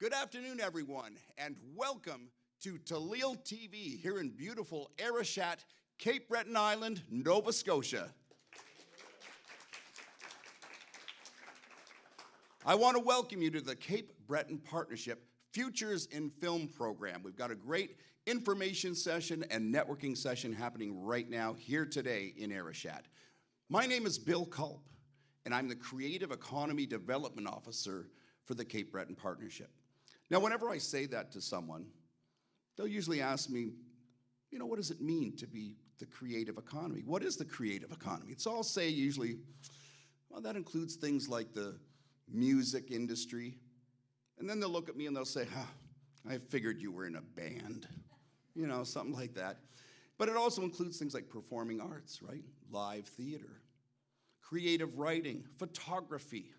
Good afternoon, everyone, and welcome to Talil TV here in beautiful Arichat, Cape Breton Island, Nova Scotia. I want to welcome you to the Cape Breton Partnership Futures in Film program. We've got a great information session and networking session happening right now here today in Arichat. My name is Bill Culp, and I'm the Creative Economy Development Officer for the Cape Breton Partnership. Now, whenever I say that to someone, they'll usually ask me, what does it mean to be the creative economy? What is the creative economy? So I'll say usually, well, that includes things like the music industry. And then they'll look at me and they'll say, I figured you were in a band, something like that. But it also includes things like performing arts, right? Live theater, creative writing, photography,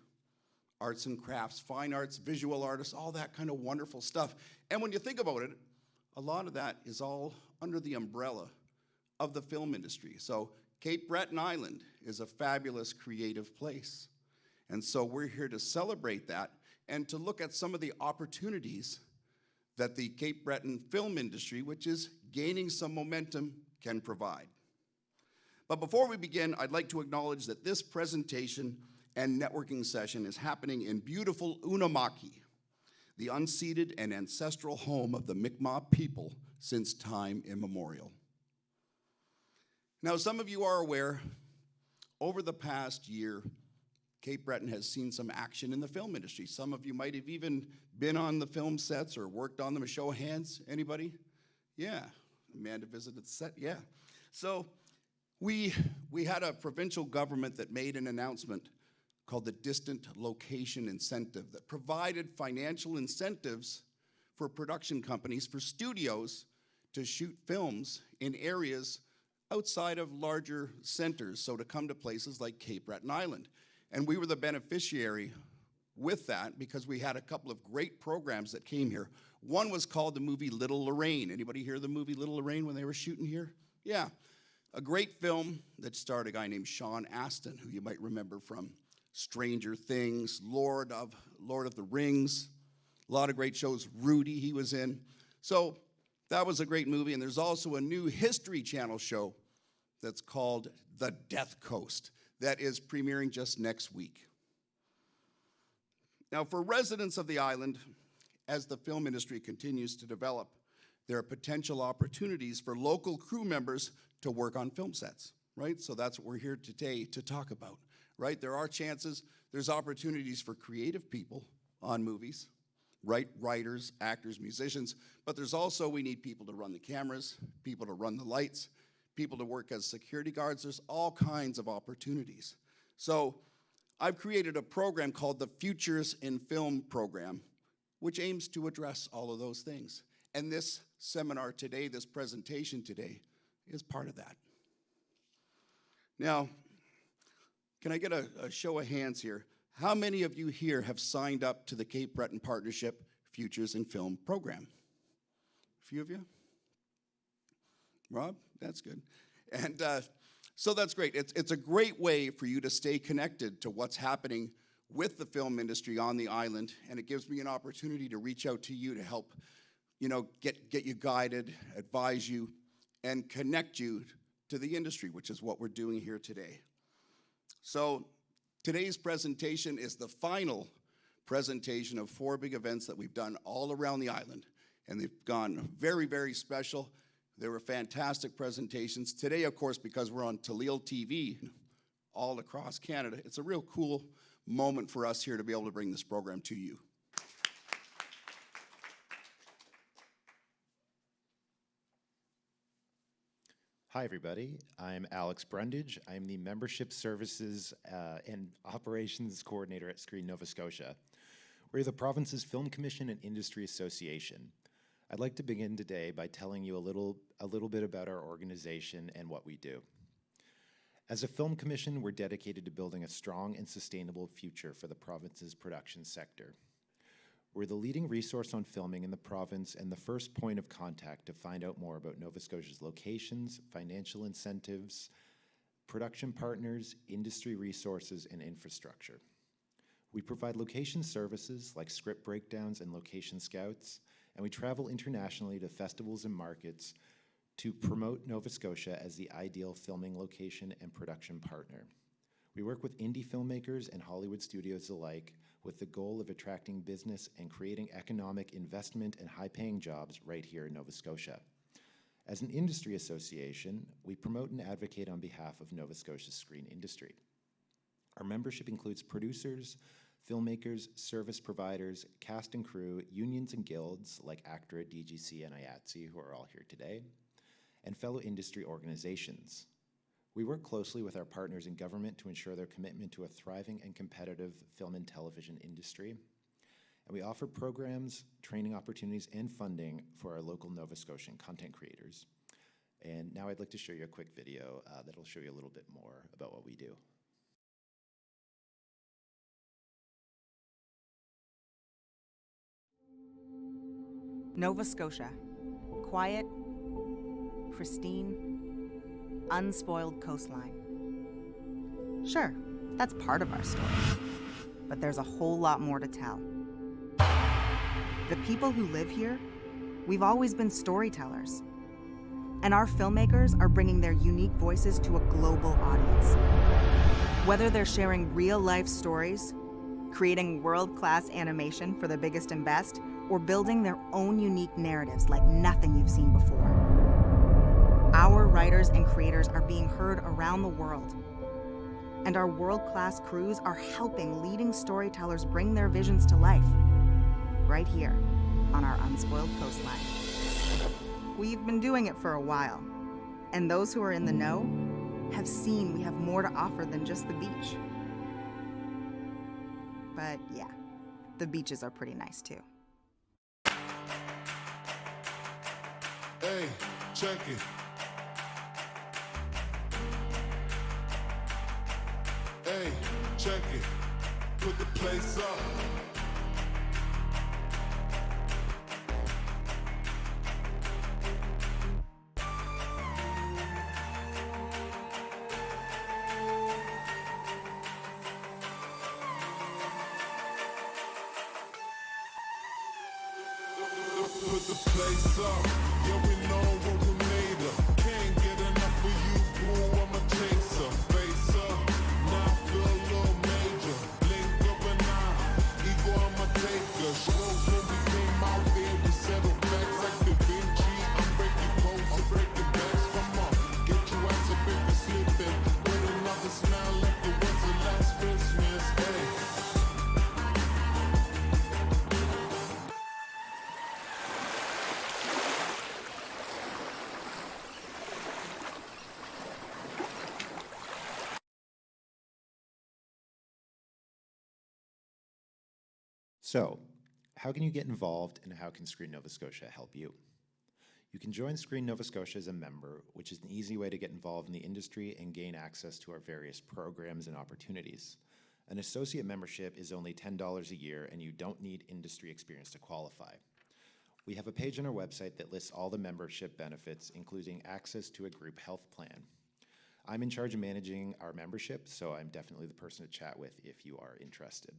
arts and crafts, fine arts, visual artists, all that kind of wonderful stuff. And when you think about it, a lot of that is all under the umbrella of the film industry. So Cape Breton Island is a fabulous creative place. And so we're here to celebrate that and to look at some of the opportunities that the Cape Breton film industry, which is gaining some momentum, can provide. But before we begin, I'd like to acknowledge that this presentation and networking session is happening in beautiful Unamaki, the unceded and ancestral home of the Mi'kmaq people since time immemorial. Now, some of you are aware, over the past year, Cape Breton has seen some action in the film industry. Some of you might have even been on the film sets or worked on them. A show of hands, anybody? Yeah, Amanda visited the set, yeah. So we had a provincial government that made an announcement called the Distant Location Incentive that provided financial incentives for production companies, for studios to shoot films in areas outside of larger centers, so to come to places like Cape Breton Island. And we were the beneficiary with that because we had a couple of great programs that came here. One was called the movie Little Lorraine. Anybody hear the movie Little Lorraine when they were shooting here? Yeah, a great film that starred a guy named Sean Astin, who you might remember from Stranger Things, Lord of the Rings, a lot of great shows. Rudy, he was in. So that was a great movie. And there's also a new History Channel show that's called The Death Coast that is premiering just next week. Now, for residents of the island, as the film industry continues to develop, there are potential opportunities for local crew members to work on film sets, right? So that's what we're here today to talk about, right? There are chances, there's opportunities for creative people on movies, right? Writers, actors, musicians, but there's also, we need people to run the cameras, people to run the lights, people to work as security guards. There's all kinds of opportunities. So I've created a program called the Futures in Film program, which aims to address all of those things. And this seminar today, this presentation today, is part of that. Now, can I get a show of hands here? How many of you here have signed up to the Cape Breton Partnership Futures in Film program? A few of you? Rob, that's good. And so that's great. It's a great way for you to stay connected to what's happening with the film industry on the island, and it gives me an opportunity to reach out to you to help, get you guided, advise you, and connect you to the industry, which is what we're doing here today. So today's presentation is the final presentation of 4 big events that we've done all around the island, and they've gone very, very special. They were fantastic presentations. Today, of course, because we're on Talil TV all across Canada, it's a real cool moment for us here to be able to bring this program to you. Hi, everybody. I'm Alex Brundage. I'm the Membership Services and Operations Coordinator at Screen Nova Scotia. We're the province's Film Commission and Industry Association. I'd like to begin today by telling you a little bit about our organization and what we do. As a film commission, we're dedicated to building a strong and sustainable future for the province's production sector. We're the leading resource on filming in the province and the first point of contact to find out more about Nova Scotia's locations, financial incentives, production partners, industry resources, and infrastructure. We provide location services like script breakdowns and location scouts, and we travel internationally to festivals and markets to promote Nova Scotia as the ideal filming location and production partner. We work with indie filmmakers and Hollywood studios alike with the goal of attracting business and creating economic investment and high-paying jobs right here in Nova Scotia. As an industry association, we promote and advocate on behalf of Nova Scotia's screen industry. Our membership includes producers, filmmakers, service providers, cast and crew, unions and guilds like ACTRA, DGC, and IATSE, who are all here today, and fellow industry organizations. We work closely with our partners in government to ensure their commitment to a thriving and competitive film and television industry. And we offer programs, training opportunities, and funding for our local Nova Scotian content creators. And now I'd like to show you a quick video that'll show you a little bit more about what we do. Nova Scotia. Quiet, pristine, unspoiled coastline. Sure, that's part of our story, but there's a whole lot more to tell. The people who live here, we've always been storytellers, and our filmmakers are bringing their unique voices to a global audience. Whether they're sharing real-life stories, creating world-class animation for the biggest and best, or building their own unique narratives like nothing you've seen before. Our writers and creators are being heard around the world, and our world-class crews are helping leading storytellers bring their visions to life, right here on our unspoiled coastline. We've been doing it for a while, and those who are in the know have seen we have more to offer than just the beach. But yeah, the beaches are pretty nice too. Hey, check it. Hey, check it. Put the place up. Put the place up. Yeah, we know what we made of. Can't get enough of you, boo. I'm a chaser. Face up. Now I feel a little major. Link up and out. Ego, I'm a taker. Shows when we came out there, we settled facts like Da Vinci. I'm breaking codes, I'm breaking backs. Come on, get your ass up if you're slipping. Put another smile like it was the last Christmas. Hey. So, how can you get involved and how can Screen Nova Scotia help you? You can join Screen Nova Scotia as a member, which is an easy way to get involved in the industry and gain access to our various programs and opportunities. An associate membership is only $10 a year and you don't need industry experience to qualify. We have a page on our website that lists all the membership benefits, including access to a group health plan. I'm in charge of managing our membership, so I'm definitely the person to chat with if you are interested.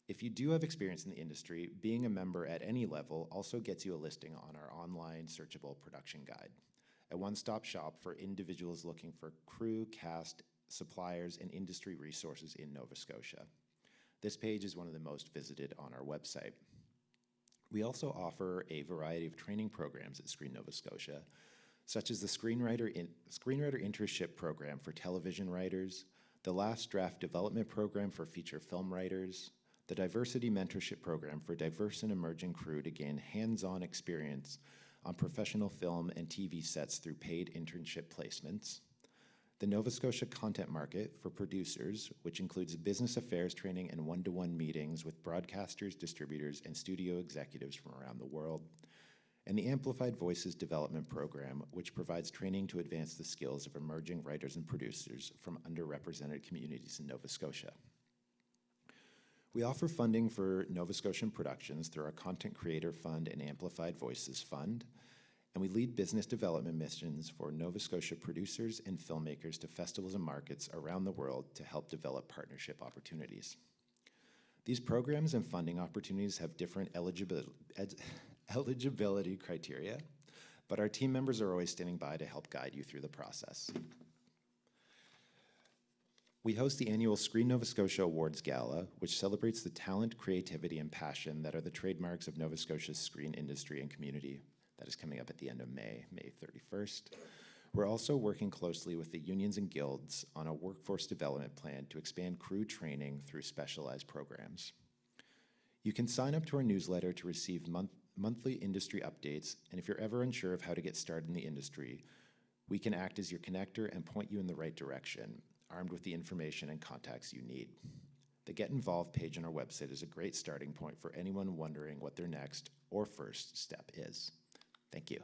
If you do have experience in the industry, being a member at any level also gets you a listing on our online searchable production guide, a one-stop shop for individuals looking for crew, cast, suppliers, and industry resources in Nova Scotia. This page is one of the most visited on our website. We also offer a variety of training programs at Screen Nova Scotia, such as the Screenwriter Internship Program for television writers, the Last Draft Development Program for feature film writers, the Diversity Mentorship Program for diverse and emerging crew to gain hands-on experience on professional film and TV sets through paid internship placements, the Nova Scotia Content Market for producers, which includes business affairs training and one-to-one meetings with broadcasters, distributors, and studio executives from around the world, and the Amplified Voices Development Program, which provides training to advance the skills of emerging writers and producers from underrepresented communities in Nova Scotia. We offer funding for Nova Scotian productions through our Content Creator Fund and Amplified Voices Fund, and we lead business development missions for Nova Scotia producers and filmmakers to festivals and markets around the world to help develop partnership opportunities. These programs and funding opportunities have different eligibility criteria, but our team members are always standing by to help guide you through the process. We host the annual Screen Nova Scotia Awards Gala, which celebrates the talent, creativity, and passion that are the trademarks of Nova Scotia's screen industry and community. That is coming up at the end of May 31st. We're also working closely with the unions and guilds on a workforce development plan to expand crew training through specialized programs. You can sign up to our newsletter to receive monthly industry updates, and if you're ever unsure of how to get started in the industry, we can act as your connector and point you in the right direction, armed with the information and contacts you need. The Get Involved page on our website is a great starting point for anyone wondering what their next or first step is. Thank you.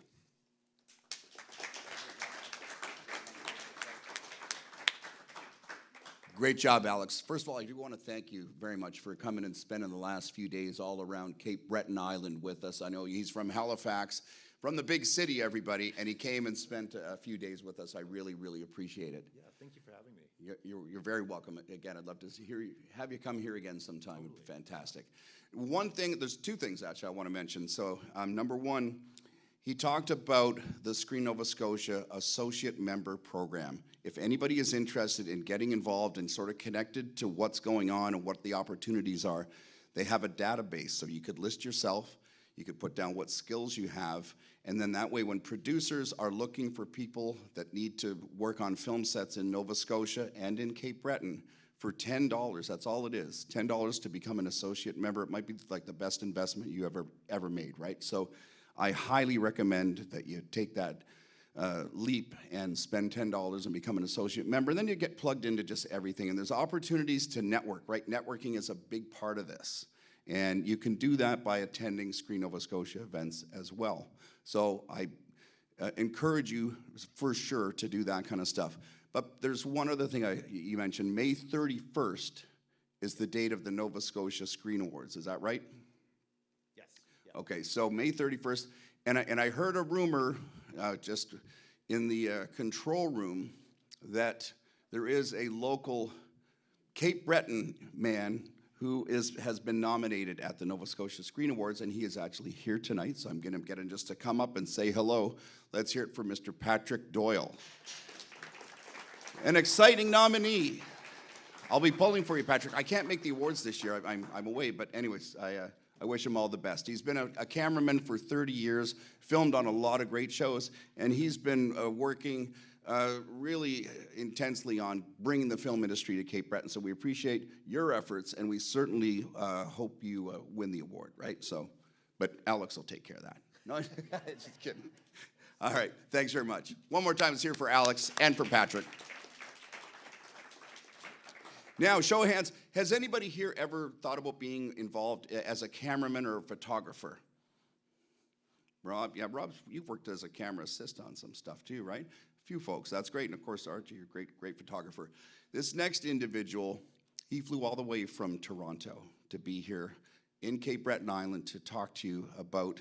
Great job, Alex. First of all, I do want to thank you very much for coming and spending the last few days all around Cape Breton Island with us. I know he's from Halifax, from the big city, everybody, and he came and spent a few days with us. I really, really appreciate it. Yeah, thank you for having me. You're very welcome. Again, I'd love to have you come here again sometime. Totally. Fantastic. One thing, there's two things actually I want to mention. So number one, he talked about the Screen Nova Scotia Associate Member Program. If anybody is interested in getting involved and sort of connected to what's going on and what the opportunities are, they have a database. So you could list yourself, you could put down what skills you have, and then that way when producers are looking for people that need to work on film sets in Nova Scotia and in Cape Breton, for $10, that's all it is, $10 to become an associate member. It might be like the best investment you ever made, right? So I highly recommend that you take that leap and spend $10 and become an associate member. And then you get plugged into just everything. And there's opportunities to network, right? Networking is a big part of this. And you can do that by attending Screen Nova Scotia events as well. So I encourage you for sure to do that kind of stuff. But there's one other thing you mentioned. May 31st is the date of the Nova Scotia Screen Awards. Is that right? Yes. Yeah. Okay, so May 31st. And I heard a rumor just in the control room that there is a local Cape Breton man who has been nominated at the Nova Scotia Screen Awards, and he is actually here tonight, so I'm going to get him just to come up and say hello. Let's hear it for Mr. Patrick Doyle. An exciting nominee. I'll be pulling for you, Patrick. I can't make the awards this year. I'm away, but anyways, I wish him all the best. He's been a cameraman for 30 years, filmed on a lot of great shows, and he's been working really intensely on bringing the film industry to Cape Breton. So we appreciate your efforts, and we certainly hope you win the award, right? So, but Alex will take care of that. No, just kidding. All right, thanks very much. One more time, it's here for Alex and for Patrick. Now, show of hands, has anybody here ever thought about being involved as a cameraman or a photographer? Rob, yeah, Rob, you've worked as a camera assist on some stuff too, right? A few folks, that's great. And of course, Archie, you're a great photographer. This next individual, he flew all the way from Toronto to be here in Cape Breton Island to talk to you about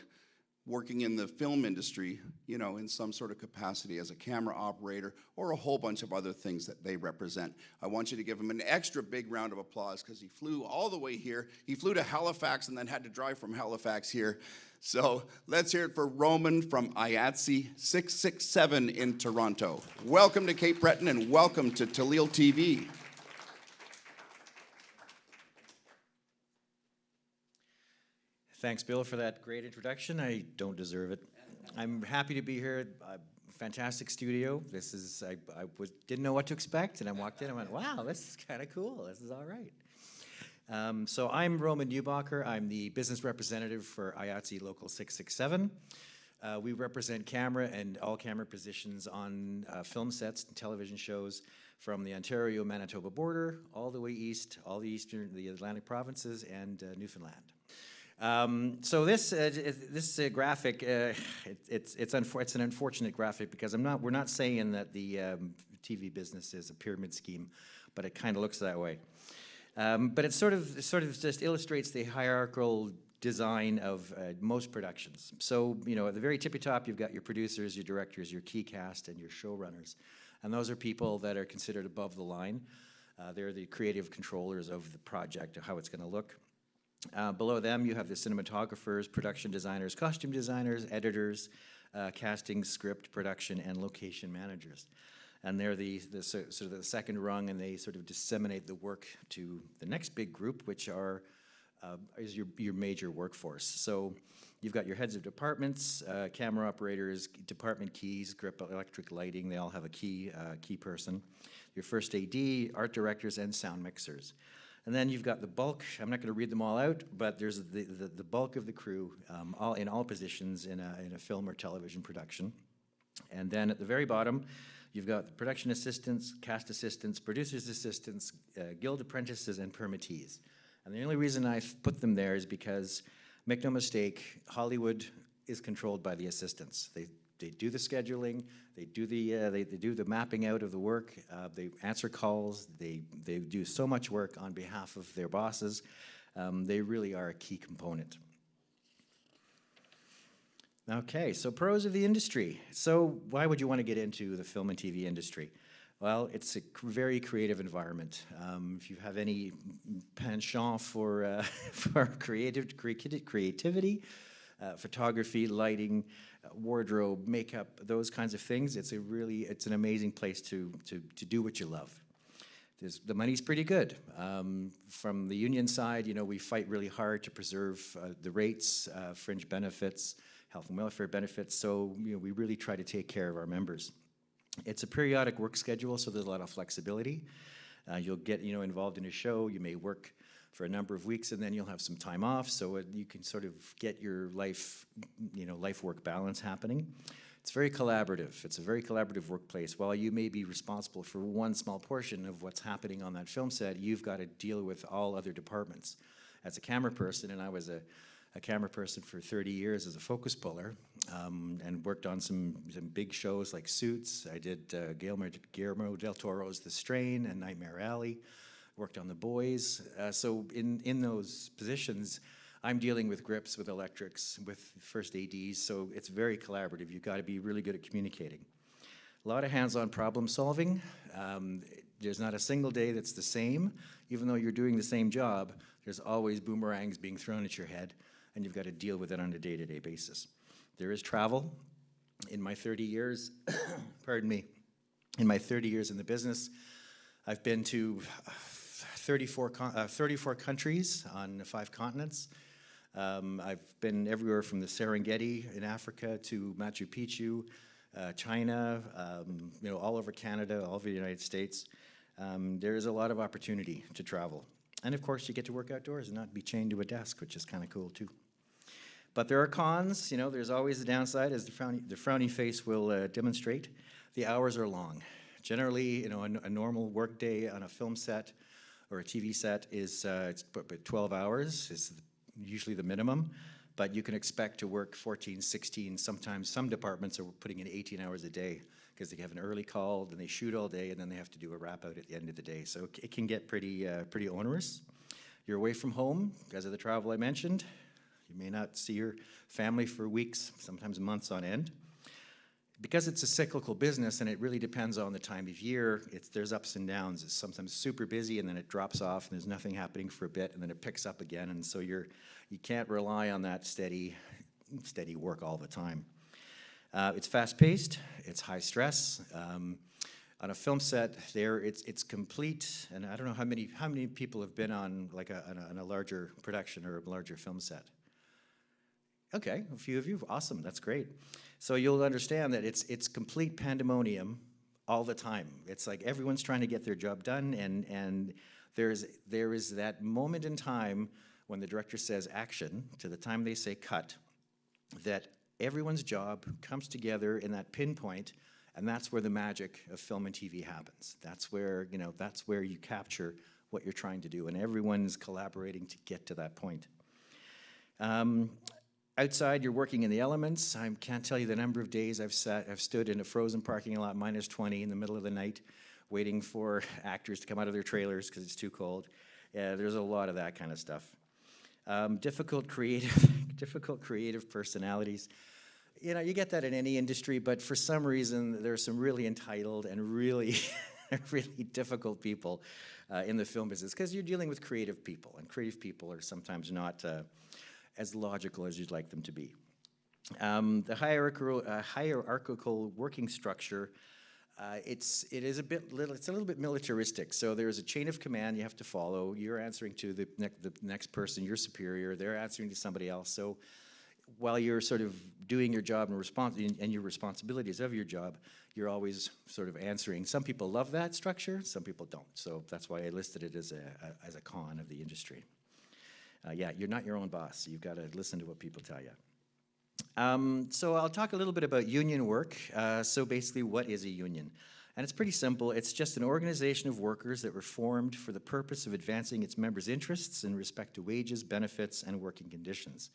working in the film industry, you know, in some sort of capacity as a camera operator or a whole bunch of other things that they represent. I want you to give him an extra big round of applause because he flew all the way here. He flew to Halifax and then had to drive from Halifax here. So let's hear it for Roman from IATSE 667 in Toronto. Welcome to Cape Breton and welcome to Talil TV. Thanks, Bill, for that great introduction. I don't deserve it. I'm happy to be here. Fantastic studio. This is, didn't know what to expect, and I walked in and went, wow, this is kind of cool. This is all right. So I'm Roman Neubacher. I'm the business representative for IATSE Local 667. We represent camera and all camera positions on film sets and television shows from the Ontario-Manitoba border all the way east, all the Atlantic provinces, and Newfoundland. So this graphic, it's an unfortunate graphic because we're not saying that the TV business is a pyramid scheme, but it kind of looks that way. But it sort of just illustrates the hierarchical design of most productions. So, you know, at the very tippy top, you've got your producers, your directors, your key cast, and your showrunners. And those are people that are considered above the line. They're the creative controllers of the project, of how it's going to look. Below them, you have the cinematographers, production designers, costume designers, editors, casting, script, production, and location managers. And they're sort of the second rung, and they sort of disseminate the work to the next big group, which is your major workforce. So you've got your heads of departments, camera operators, department keys, grip, electric lighting. They all have a key person. Your first AD, art directors, and sound mixers. And then you've got the bulk. I'm not going to read them all out, but there's the bulk of the crew, in all positions in a film or television production. And then at the very bottom, you've got the production assistants, cast assistants, producers assistants, guild apprentices, and permittees. And the only reason I've put them there is because, make no mistake, Hollywood is controlled by the assistants. They do the scheduling, they do the mapping out of the work, they answer calls, they do so much work on behalf of their bosses. They really are a key component. Okay, so pros of the industry. So why would you want to get into the film and TV industry? Well, it's a very creative environment. If you have any penchant for creativity, photography, lighting, wardrobe, makeup, those kinds of things, it's an amazing place to do what you love. The money's pretty good. From the union side, we fight really hard to preserve the rates, fringe benefits, health and welfare benefits, so we really try to take care of our members. It's a periodic work schedule, so there's a lot of flexibility. You'll get involved in a show, you may work for a number of weeks, and then you'll have some time off, so you can sort of get your life-work balance happening. It's very collaborative. It's a very collaborative workplace. While you may be responsible for one small portion of what's happening on that film set, you've got to deal with all other departments. As a camera person, and I was a camera person for 30 years as a focus puller, and worked on some big shows like Suits. I did Guillermo del Toro's The Strain and Nightmare Alley. Worked on The Boys. So in those positions, I'm dealing with grips, with electrics, with first ADs, so it's very collaborative. You've got to be really good at communicating. A lot of hands-on problem solving. There's not a single day that's the same. Even though you're doing the same job, there's always boomerangs being thrown at your head, and you've got to deal with it on a day-to-day basis. There is travel. In my 30 years, pardon me, in my 30 years in the business, I've been to 34 countries on 5 continents. I've been everywhere from the Serengeti in Africa to Machu Picchu, China, all over Canada, all over the United States. There is a lot of opportunity to travel. And of course, you get to work outdoors and not be chained to a desk, which is kind of cool too. But there are cons. There's always the downside, as the frowny face will demonstrate. The hours are long. Generally, a normal work day on a film set or a TV set is it's 12 hours is usually the minimum, but you can expect to work 14, 16, sometimes some departments are putting in 18 hours a day because they have an early call, then they shoot all day, and then they have to do a wrap out at the end of the day. So it can get pretty onerous. You're away from home because of the travel I mentioned. You may not see your family for weeks, sometimes months on end. Because it's a cyclical business and it really depends on the time of year, there's ups and downs. It's sometimes super busy and then it drops off and there's nothing happening for a bit and then it picks up again, and so you can't rely on that steady work all the time. It's fast-paced, it's high stress. On a film set, it's complete, and I don't know how many people have been on on a larger production or a larger film set. Okay, a few of you, awesome, that's great. So you'll understand that it's complete pandemonium all the time. It's like everyone's trying to get their job done, and there is that moment in time when the director says action to the time they say cut, that everyone's job comes together in that pinpoint, and that's where the magic of film and TV happens. That's where you capture what you're trying to do, and everyone's collaborating to get to that point. Outside, you're working in the elements. I can't tell you the number of days I've stood in a frozen parking lot, -20 in the middle of the night, waiting for actors to come out of their trailers because it's too cold. There's a lot of that kind of stuff. Difficult creative personalities. You get that in any industry, but for some reason, there's some really entitled and really, really difficult people in the film business because you're dealing with creative people, and creative people are sometimes not as logical as you'd like them to be. The hierarchical working structure, it's a little bit militaristic. So there's a chain of command you have to follow. You're answering to the next person, your superior. They're answering to somebody else. So while you're sort of doing your job and your responsibilities of your job, you're always sort of answering. Some people love that structure, some people don't. So that's why I listed it as a con of the industry. Yeah, you're not your own boss. So you've got to listen to what people tell you. So I'll talk a little bit about union work. So basically, what is a union? And it's pretty simple. It's just an organization of workers that were formed for the purpose of advancing its members' interests in respect to wages, benefits, and working conditions.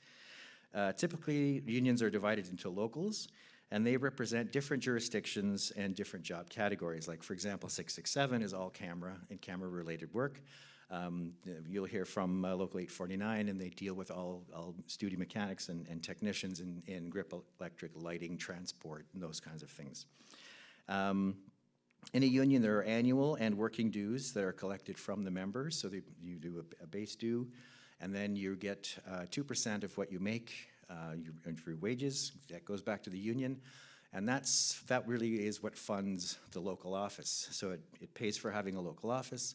Typically, unions are divided into locals, and they represent different jurisdictions and different job categories. Like, for example, 667 is all camera and camera-related work. You'll hear from Local 849, and they deal with all studio mechanics and technicians in grip electric, lighting, transport, and those kinds of things. In a union, there are annual and working dues that are collected from the members. So you do a base due, and then you get 2% of what you make through wages. That goes back to the union. And that really is what funds the local office. So it pays for having a local office.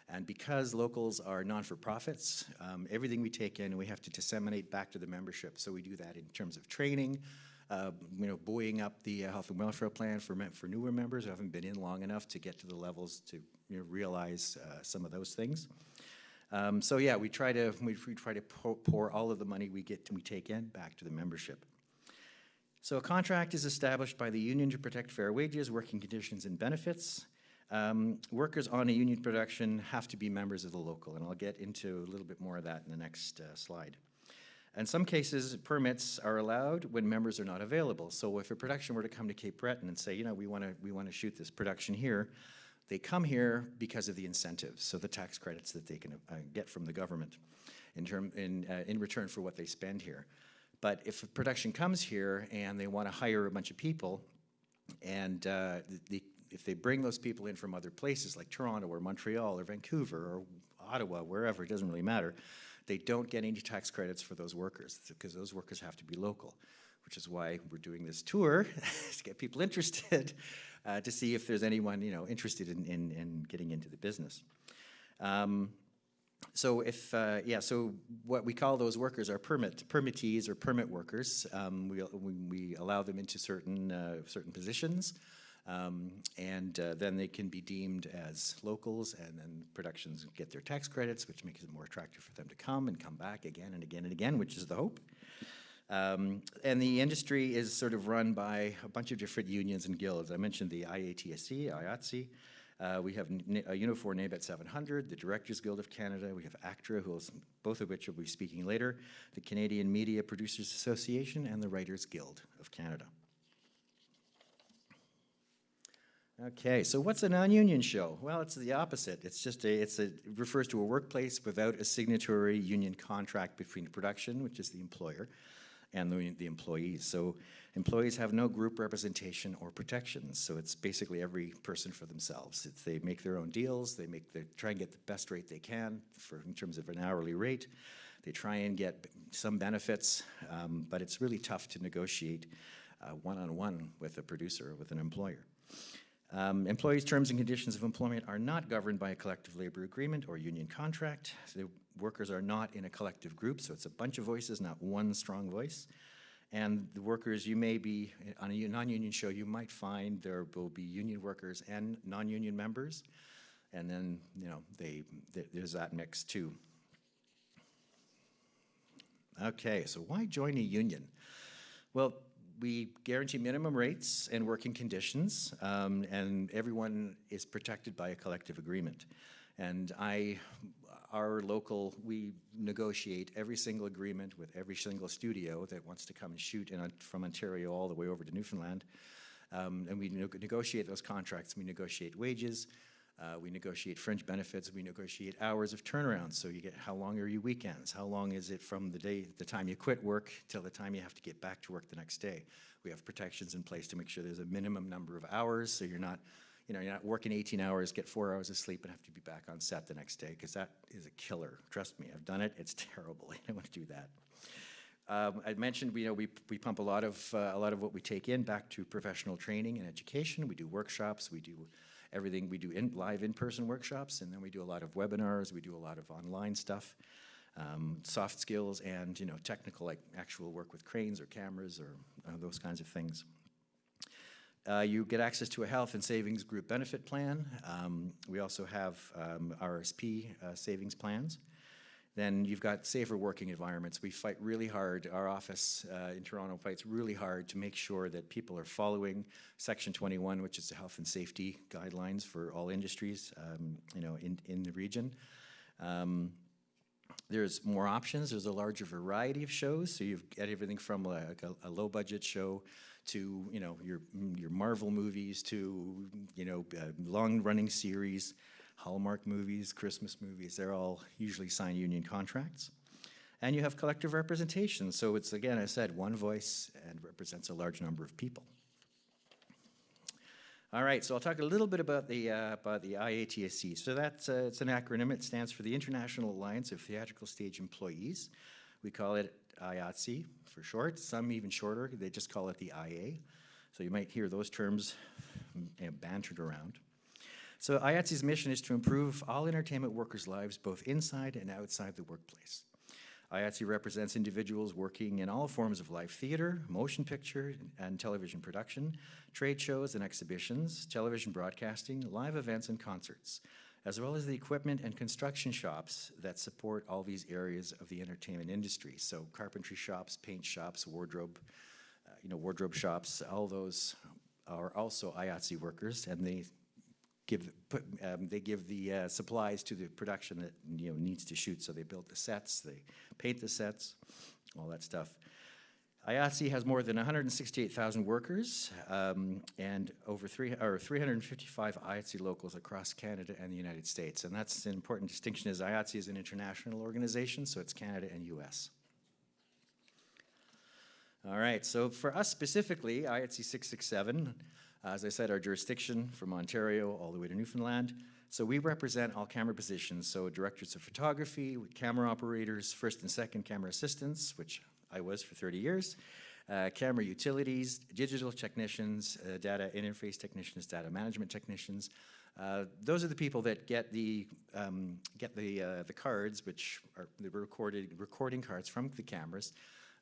And because locals are non-for-profits, everything we take in, we have to disseminate back to the membership. So we do that in terms of training, buoying up the health and welfare plan for newer members who haven't been in long enough to get to the levels to realize some of those things. So yeah, we try to pour all of the money we take in back to the membership. So a contract is established by the union to protect fair wages, working conditions, and benefits. Workers on a union production have to be members of the local, and I'll get into a little bit more of that in the next slide. In some cases, permits are allowed when members are not available. So if a production were to come to Cape Breton and say, we want to shoot this production here, they come here because of the incentives, so the tax credits that they can get from the government in return for what they spend here. But if a production comes here and they want to hire a bunch of people, and if they bring those people in from other places like Toronto or Montreal or Vancouver or Ottawa, wherever, it doesn't really matter, they don't get any tax credits for those workers because those workers have to be local, which is why we're doing this tour to get people interested, to see if there's anyone interested in getting into the business. So what we call those workers are permittees or permit workers. We allow them into certain positions. And then they can be deemed as locals, and then productions get their tax credits, which makes it more attractive for them to come back again and again and again, which is the hope. And the industry is sort of run by a bunch of different unions and guilds. I mentioned the IATSC, IATSE. We have Unifor NABET 700, the Directors Guild of Canada. We have ACTRA, both of which will be speaking later, the Canadian Media Producers Association, and the Writers Guild of Canada. Okay, so what's a non-union show? Well, it's the opposite. It refers to a workplace without a signatory union contract between production, which is the employer, and the employees. So employees have no group representation or protections. So it's basically every person for themselves. They make their own deals. They try and get the best rate they can in terms of an hourly rate. They try and get some benefits, but it's really tough to negotiate one-on-one with a producer or with an employer. Employees' terms and conditions of employment are not governed by a collective labor agreement or union contract. The workers are not in a collective group, so it's a bunch of voices, not one strong voice. And the workers, you may be, on a non-union show, you might find there will be union workers and non-union members. And then, there's that mix too. Okay, so why join a union? Well, we guarantee minimum rates and working conditions, and everyone is protected by a collective agreement. And we negotiate every single agreement with every single studio that wants to come and shoot from Ontario all the way over to Newfoundland. And we negotiate those contracts. We negotiate wages. We negotiate fringe benefits. We negotiate hours of turnaround. So you get, how long are your weekends? How long is it from the time you quit work till the time you have to get back to work the next day? We have protections in place to make sure there's a minimum number of hours, so you're not you're not working 18 hours, get 4 hours of sleep, and have to be back on set the next day, because that is a killer. Trust me, I've done it. It's terrible. I don't want to do that. I mentioned, we pump a lot of what we take in back to professional training and education. We do workshops. We do everything. We do live in-person workshops, and then we do a lot of webinars. We do a lot of online stuff, soft skills, and technical, like actual work with cranes or cameras or those kinds of things. You get access to a health and savings group benefit plan. We also have RSP savings plans. Then you've got safer working environments. We fight really hard. Our office in Toronto fights really hard to make sure that people are following Section 21, which is the health and safety guidelines for all industries, in the region. There's more options. There's a larger variety of shows. So you've got everything from a low-budget show to your Marvel movies to long-running series, Hallmark movies, Christmas movies. They're all usually signed union contracts. And you have collective representation. So it's, again, I said, one voice and represents a large number of people. All right, so I'll talk a little bit about the IATSE. So that's it's an acronym. It stands for the International Alliance of Theatrical Stage Employees. We call it IATSE for short. Some even shorter. They just call it the IA. So you might hear those terms bantered around. So IATSE's mission is to improve all entertainment workers' lives, both inside and outside the workplace. IATSE represents individuals working in all forms of live theater, motion picture and television production, trade shows and exhibitions, television broadcasting, live events and concerts, as well as the equipment and construction shops that support all these areas of the entertainment industry. So carpentry shops, paint shops, wardrobe shops, all those are also IATSE workers, and they give the supplies to the production that needs to shoot. So they build the sets, they paint the sets, all that stuff. IATSE has more than 168,000 workers and over 355 IATSE locals across Canada and the United States. And that's an important distinction, as IATSE is an international organization, so it's Canada and US. All right, so for us specifically, IATSE 667, as I said, our jurisdiction from Ontario all the way to Newfoundland. So we represent all camera positions, so directors of photography, camera operators, first and second camera assistants, which I was for 30 years, camera utilities, digital technicians, data interface technicians, data management technicians. Those are the people that get the cards, which are the recording cards from the cameras.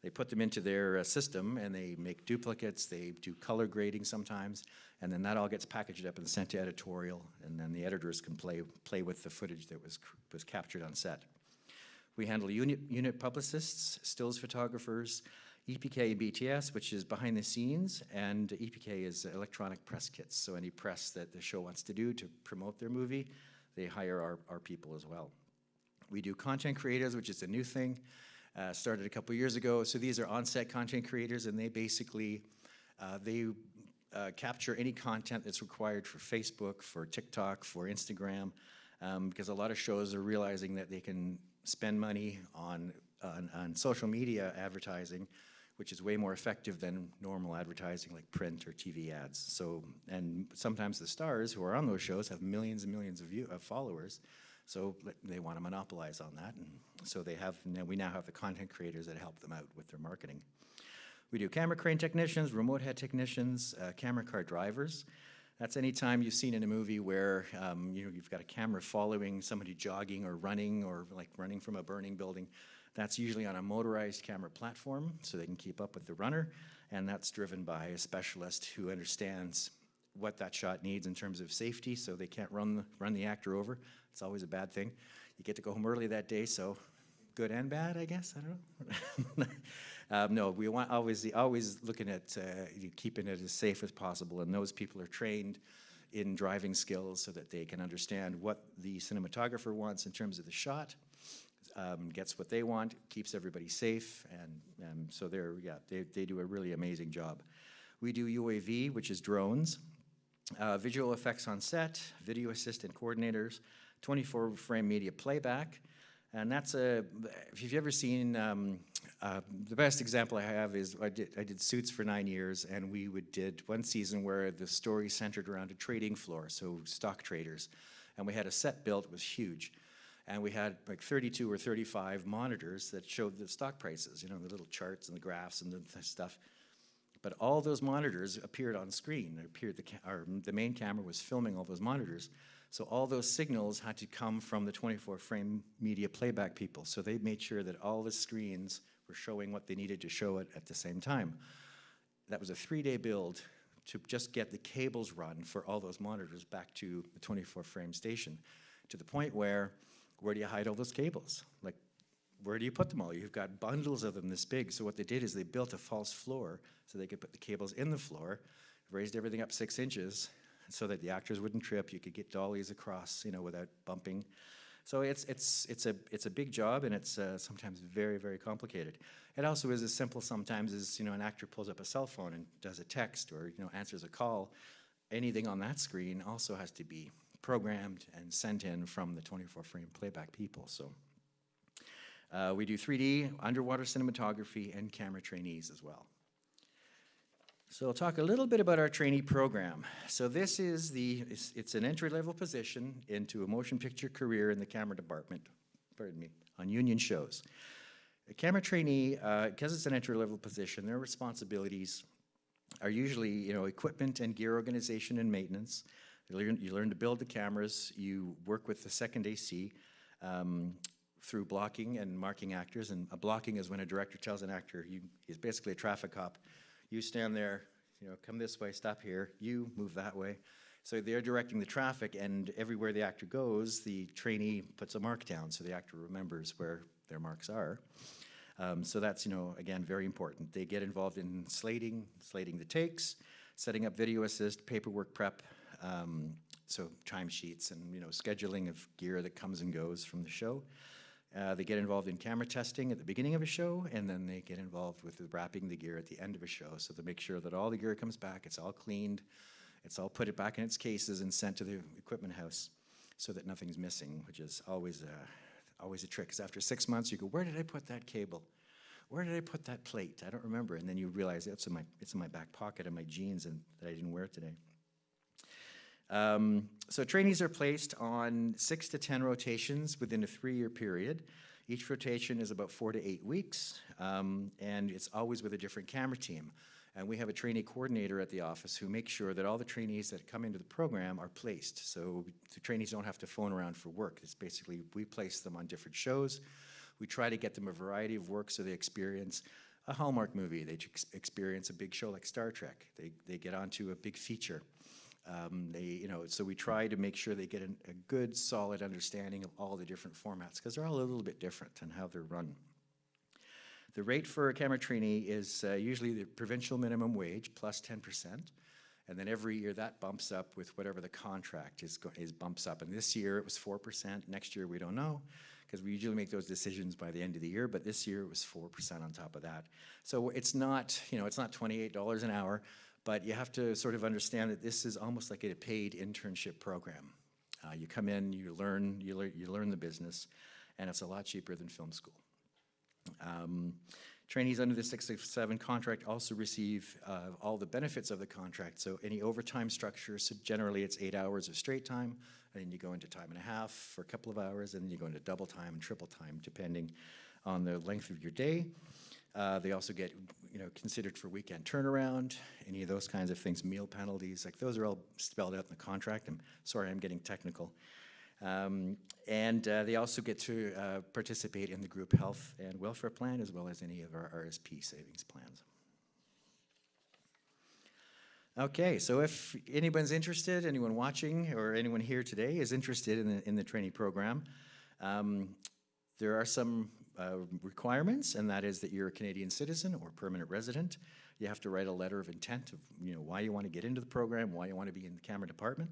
They put them into their system, and they make duplicates. They do color grading sometimes, and then that all gets packaged up and sent to editorial, and then the editors can play with the footage that was captured on set. We handle unit publicists, stills photographers, EPK and BTS, which is behind the scenes, and EPK is electronic press kits. So any press that the show wants to do to promote their movie, they hire our people as well. We do content creators, which is a new thing. Started a couple years ago. So these are on-set content creators, and they basically capture any content that's required for Facebook, for TikTok, for Instagram, because a lot of shows are realizing that they can spend money on social media advertising, which is way more effective than normal advertising like print or TV ads. So, and sometimes the stars who are on those shows have millions and millions of followers. So they want to monopolize on that, and so we now have the content creators that help them out with their marketing. We do camera crane technicians, remote head technicians, camera car drivers. That's any time you've seen in a movie where you've got a camera following somebody jogging or running from a burning building. That's usually on a motorized camera platform, so they can keep up with the runner, and that's driven by a specialist who understands what that shot needs in terms of safety, so they can't run the actor over. It's always a bad thing. You get to go home early that day, so good and bad, I guess. I don't know. No, we want always looking at keeping it as safe as possible, and those people are trained in driving skills so that they can understand what the cinematographer wants in terms of the shot, gets what they want, keeps everybody safe, and so they do a really amazing job. We do UAV, which is drones, visual effects on set, video assistant coordinators, 24-frame media playback, And that's if you've ever seen, the best example I have is I did Suits for 9 years, and we did one season where the story centered around a trading floor, so stock traders. And we had a set built, it was huge. And we had like 32 or 35 monitors that showed the stock prices, the little charts and the graphs and the stuff. But all those monitors appeared on screen. It appeared the main camera was filming all those monitors. So all those signals had to come from the 24-frame media playback people. So they made sure that all the screens were showing what they needed to show it at the same time. That was a 3-day build to just get the cables run for all those monitors back to the 24-frame station, to the point where do you hide all those cables? Like, where do you put them all? You've got bundles of them this big. So what they did is they built a false floor so they could put the cables in the floor, raised everything up 6 inches, so that the actors wouldn't trip. You could get dollies across, without bumping. So it's a big job, and it's sometimes very, very complicated. It also is as simple sometimes as an actor pulls up a cell phone and does a text or answers a call. Anything on that screen also has to be programmed and sent in from the 24-frame playback people. So we do 3D, underwater cinematography, and camera trainees as well. So I'll talk a little bit about our trainee program. So this is it's an entry-level position into a motion picture career in the camera department, on union shows. A camera trainee, because it's an entry-level position, their responsibilities are usually, equipment and gear organization and maintenance. You learn to build the cameras. You work with the second AC through blocking and marking actors. And a blocking is when a director tells an actor, he's basically a traffic cop. You stand there, come this way, stop here, you move that way. So they're directing the traffic, and everywhere the actor goes, the trainee puts a mark down so the actor remembers where their marks are. So that's, again, very important. They get involved in slating the takes, setting up video assist, paperwork prep, so timesheets and, scheduling of gear that comes and goes from the show. They get involved in camera testing at the beginning of a show, and then they get involved with wrapping the gear at the end of a show, so to make sure that all the gear comes back, it's all cleaned, it's all put it back in its cases and sent to the equipment house so that nothing's missing, which is always a trick, because after 6 months you go, where did I put that cable? Where did I put that plate? I don't remember. And then you realize it's in my back pocket of my jeans and that I didn't wear it today. So trainees are placed on 6 to 10 rotations within a 3-year period. Each rotation is about 4 to 8 weeks, and it's always with a different camera team. And we have a trainee coordinator at the office who makes sure that all the trainees that come into the program are placed. So the trainees don't have to phone around for work. It's basically, we place them on different shows. We try to get them a variety of work so they experience a Hallmark movie. They experience a big show like Star Trek. They get onto a big feature. So we try to make sure they get a good, solid understanding of all the different formats, because they're all a little bit different in how they're run. The rate for a camera trainee is usually the provincial minimum wage plus 10%, and then every year that bumps up with whatever the contract is bumps up. And this year it was 4%. Next year we don't know, because we usually make those decisions by the end of the year. But this year it was 4% on top of that. So it's not $28 an hour. But you have to sort of understand that this is almost like a paid internship program. You come in, you learn the business, and it's a lot cheaper than film school. Trainees under the 667 contract also receive all the benefits of the contract. So any overtime structure, so generally it's 8 hours of straight time, and then you go into time and a half for a couple of hours, and then you go into double time and triple time, depending on the length of your day. They also get, considered for weekend turnaround, any of those kinds of things, meal penalties, like those are all spelled out in the contract. I'm sorry, I'm getting technical. And they also get to participate in the group health and welfare plan, as well as any of our RSP savings plans. Okay, so if anyone's interested, anyone watching or anyone here today is interested in the trainee program, there are some requirements, and that is that you're a Canadian citizen or permanent resident. You have to write a letter of intent of why you want to get into the program, why you want to be in the camera department.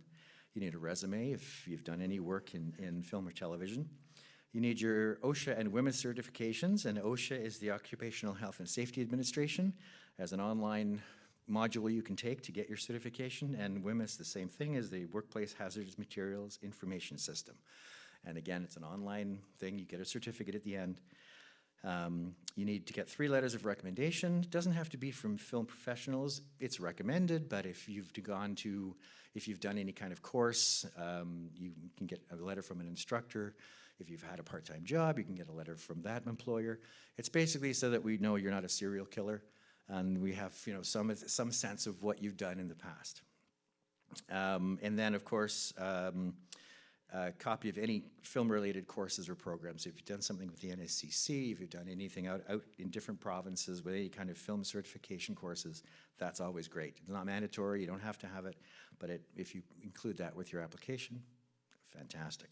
You need a resume if you've done any work in film or television. You need your OSHA and WHMIS certifications, and OSHA is the Occupational Health and Safety Administration, as an online module you can take to get your certification, and WHMIS, the same thing, is the Workplace Hazardous Materials Information System. And again, it's an online thing. You get a certificate at the end. You need to get 3 letters of recommendation. It doesn't have to be from film professionals. It's recommended, but if you've done any kind of course, you can get a letter from an instructor. If you've had a part-time job, you can get a letter from that employer. It's basically so that we know you're not a serial killer, and we have some sense of what you've done in the past. And then, of course, a copy of any film-related courses or programs. If you've done something with the NSCC, if you've done anything out in different provinces with any kind of film certification courses, that's always great. It's not mandatory, you don't have to have it, but if you include that with your application, fantastic.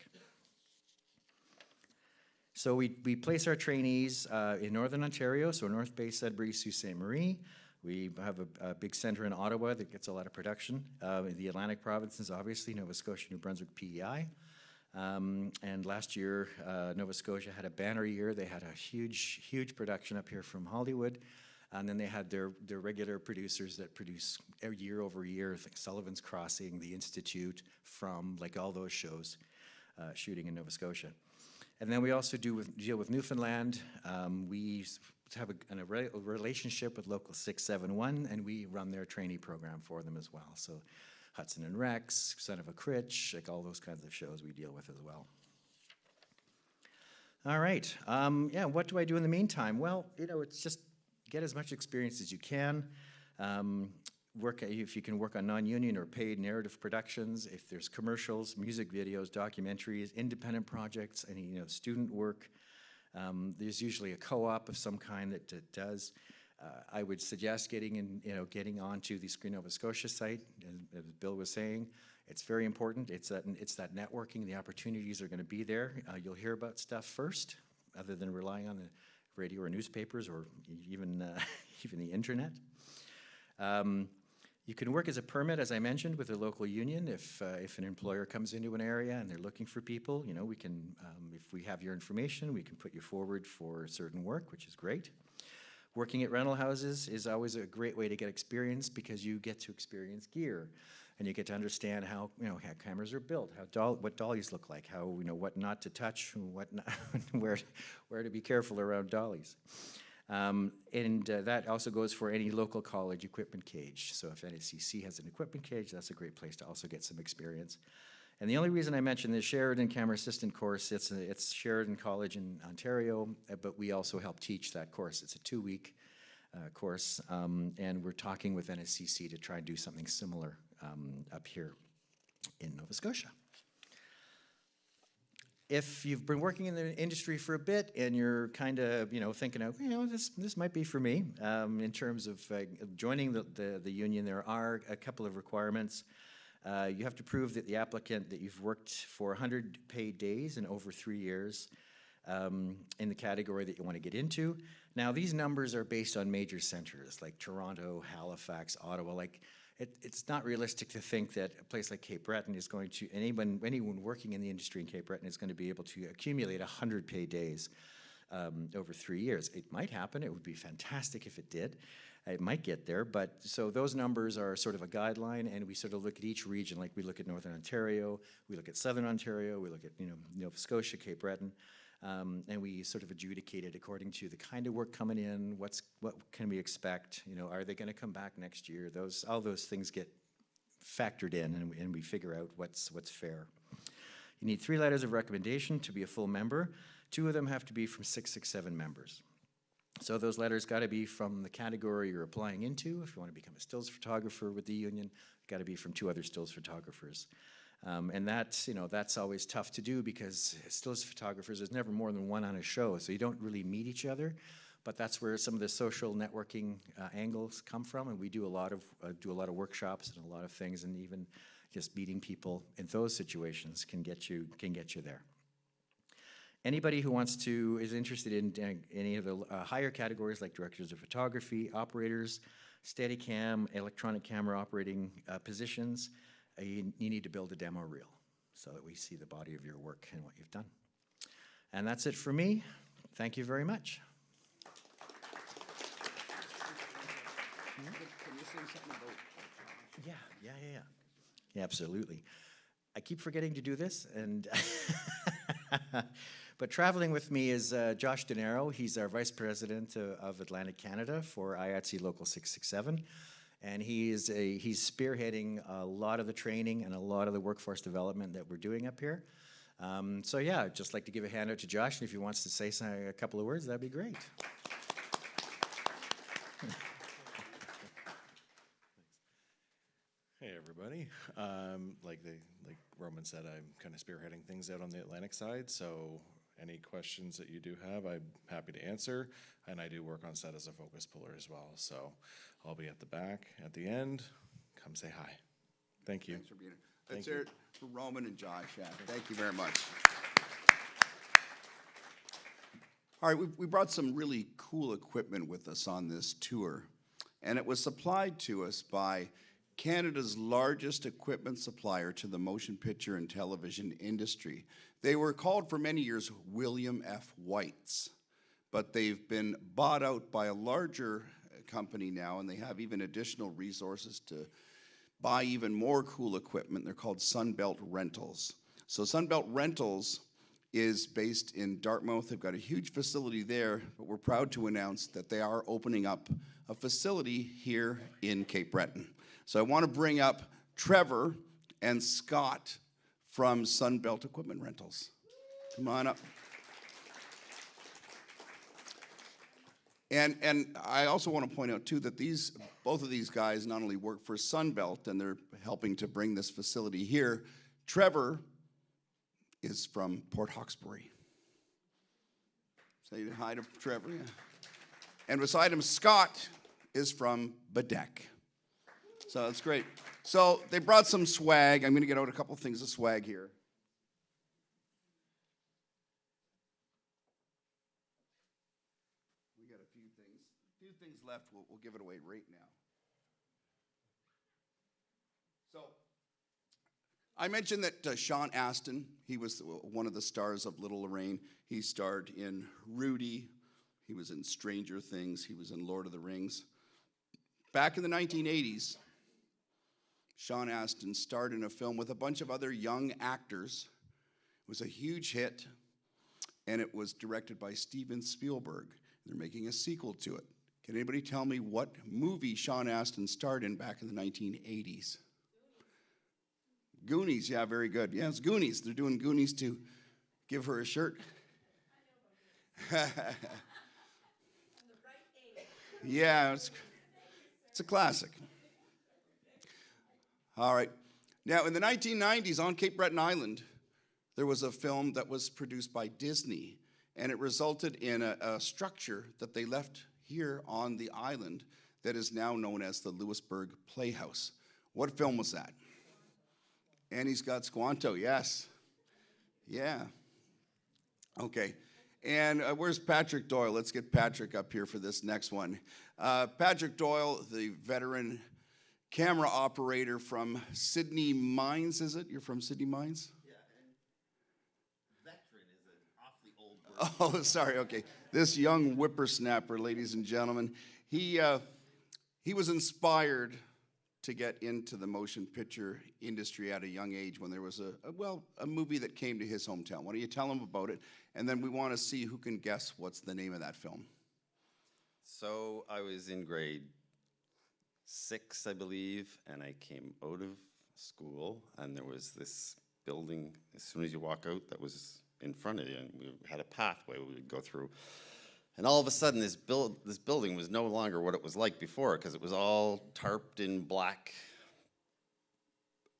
So we place our trainees in Northern Ontario, so North Bay, Sudbury, Sault Ste. Marie. We have a big center in Ottawa that gets a lot of production. The Atlantic provinces, obviously, Nova Scotia, New Brunswick, PEI. And last year, Nova Scotia had a banner year. They had a huge production up here from Hollywood. And then they had their regular producers that produce year over year, like Sullivan's Crossing, The Institute, From, like all those shows shooting in Nova Scotia. And then we also deal with Newfoundland. We have a relationship with Local 671, and we run their trainee program for them as well. So Hudson and Rex, Son of a Critch, like all those kinds of shows we deal with as well. All right, yeah, what do I do in the meantime? Well, it's just get as much experience as you can. If you can work on non-union or paid narrative productions, if there's commercials, music videos, documentaries, independent projects, any student work. There's usually a co-op of some kind that does. I would suggest getting onto the Screen Nova Scotia site, as Bill was saying. It's very important. It's that networking. The opportunities are going to be there. You'll hear about stuff first, other than relying on the radio or newspapers or even even the internet. You can work as a permit, as I mentioned, with a local union. If an employer comes into an area and they're looking for people, we can, if we have your information, we can put you forward for certain work, which is great. Working at rental houses is always a great way to get experience because you get to experience gear, and you get to understand how how cameras are built, what dollies look like, how what not to touch, what not, where to be careful around dollies. That also goes for any local college equipment cage. So if NSCC has an equipment cage, that's a great place to also get some experience. And the only reason I mentioned the Sheridan Camera Assistant course, it's Sheridan College in Ontario, but we also help teach that course. It's a 2-week course, and we're talking with NSCC to try and do something similar up here in Nova Scotia. If you've been working in the industry for a bit and you're kind of, thinking of, this might be for me, in terms of joining the union, there are a couple of requirements. You have to prove that the applicant that you've worked for 100 paid days in over 3 years in the category that you want to get into. Now, these numbers are based on major centers like Toronto, Halifax, Ottawa. It's not realistic to think that a place like Cape Breton is going to, anyone working in the industry in Cape Breton is going to be able to accumulate 100 paid days over 3 years. It might happen. It would be fantastic if it did. It might get there, but so those numbers are sort of a guideline, and we sort of look at each region, like we look at Northern Ontario, we look at Southern Ontario, we look at Nova Scotia, Cape Breton, and we sort of adjudicate it according to the kind of work coming in, what can we expect, are they going to come back next year? All those things get factored in, and we figure out what's fair. You need 3 letters of recommendation to be a full member. 2 of them have to be from 667 members. So those letters got to be from the category you're applying into. If you want to become a stills photographer with the union, got to be from 2 other stills photographers. And that's always tough to do because stills photographers, there's never more than one on a show, so you don't really meet each other. But that's where some of the social networking angles come from, and we do a lot of workshops and a lot of things, and even just meeting people in those situations can get you there. Anybody who is interested in any of the higher categories like directors of photography, operators, Steadicam, electronic camera operating positions, you need to build a demo reel so that we see the body of your work and what you've done. And that's it for me. Thank you very much. Can you say something about? Yeah, absolutely. I keep forgetting to do this, and But traveling with me is Josh DeNaro. He's our Vice President of Atlantic Canada for IATSE Local 667. And he's spearheading a lot of the training and a lot of the workforce development that we're doing up here. So yeah, I'd just like to give a hand out to Josh, and if he wants to say a couple of words, that'd be great. Hey everybody. Like Roman said, I'm kind of spearheading things out on the Atlantic side, so any questions that you do have, I'm happy to answer. And I do work on set as a focus puller as well, so I'll be at the back at the end. Come say hi. Thank you. Thanks for being here. Let's hear it for Roman and Josh. Yeah, thank you very much. All right, we brought some really cool equipment with us on this tour, and it was supplied to us by Canada's largest equipment supplier to the motion picture and television industry. They were called for many years William F. White's, but they've been bought out by a larger company now, and they have even additional resources to buy even more cool equipment. They're called Sunbelt Rentals. So Sunbelt Rentals is based in Dartmouth. They've got a huge facility there, but we're proud to announce that they are opening up a facility here in Cape Breton. So I want to bring up Trevor and Scott from Sunbelt Equipment Rentals. Come on up. And I also want to point out too that both of these guys not only work for Sunbelt and they're helping to bring this facility here. Trevor is from Port Hawkesbury. Say hi to Trevor. Yeah. And beside him, Scott is from Bedeck. So that's great. So they brought some swag. I'm going to get out a couple things of swag here. We got a few things left. We'll give it away right now. So I mentioned that Sean Astin, he was one of the stars of Little Lorraine. He starred in Rudy. He was in Stranger Things. He was in Lord of the Rings. Back in the 1980s, Sean Astin starred in a film with a bunch of other young actors. It was a huge hit, and it was directed by Steven Spielberg. They're making a sequel to it. Can anybody tell me what movie Sean Astin starred in back in the 1980s? Goonies, yeah, very good. Yeah, it's Goonies. They're doing Goonies to give her a shirt. Yeah, it's a classic. All right. Now, in the 1990s on Cape Breton Island, there was a film that was produced by Disney, and it resulted in a structure that they left here on the island that is now known as the Lewisburg Playhouse. What film was that? Annie's Got Squanto, yes. Yeah. Okay. And where's Patrick Doyle? Let's get Patrick up here for this next one. Patrick Doyle, the veteran camera operator from Sydney Mines, is it? You're from Sydney Mines? Yeah, and veteran is an awfully old word. Oh, sorry, okay. This young whippersnapper, ladies and gentlemen, he was inspired to get into the motion picture industry at a young age when there was a movie that came to his hometown. Why don't you tell him about it? And then we want to see who can guess what's the name of that film. So I was in grade 6, I believe, and I came out of school, and there was this building, as soon as you walk out, that was in front of you, and we had a pathway we would go through. And all of a sudden, this building was no longer what it was like before, because it was all tarped in black.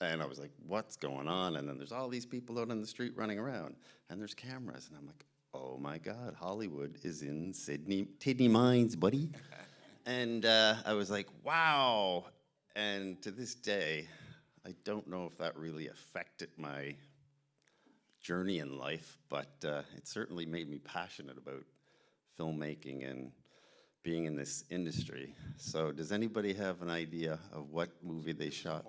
And I was like, what's going on? And then there's all these people out on the street running around, and there's cameras. And I'm like, oh my God, Hollywood is in Sydney Mines, buddy. And I was like, wow. And to this day, I don't know if that really affected my journey in life, but it certainly made me passionate about filmmaking and being in this industry. So does anybody have an idea of what movie they shot?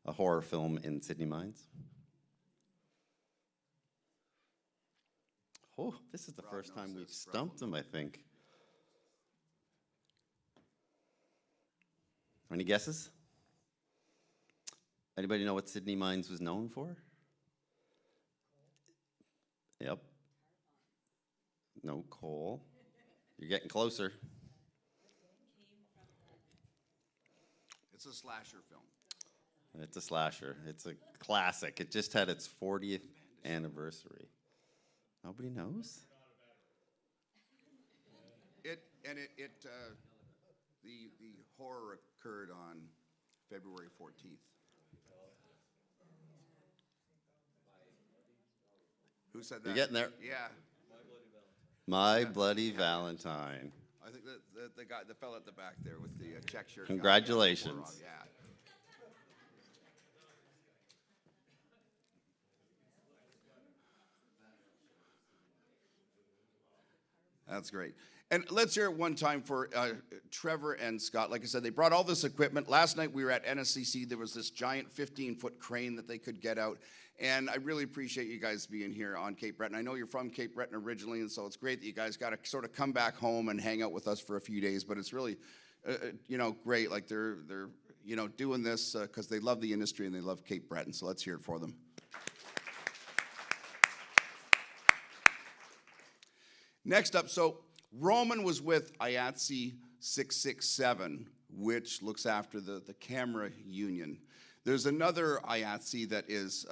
A horror film in Sydney Mines? Oh, this is the first time we've stumped them, I think. Any guesses? Anybody know what Sydney Mines was known for? Yep. No, Cole. You're getting closer. It's a slasher film. It's a slasher. It's a classic. It just had its 40th anniversary. Nobody knows? The horror occurred on February 14th. Who said that? You're getting there. Yeah. My Bloody Valentine. I think the guy, the fella at the back there with the check shirt. guy. Congratulations. Yeah. That's great. And let's hear it one time for Trevor and Scott. Like I said, they brought all this equipment. Last night we were at NSCC. There was this giant 15-foot crane that they could get out. And I really appreciate you guys being here on Cape Breton. I know you're from Cape Breton originally, and so it's great that you guys got to sort of come back home and hang out with us for a few days. But it's really, great. Like they're doing this because they love the industry and they love Cape Breton. So let's hear it for them. Next up, so Roman was with IATSE 667, which looks after the camera union. There's another IATSE that is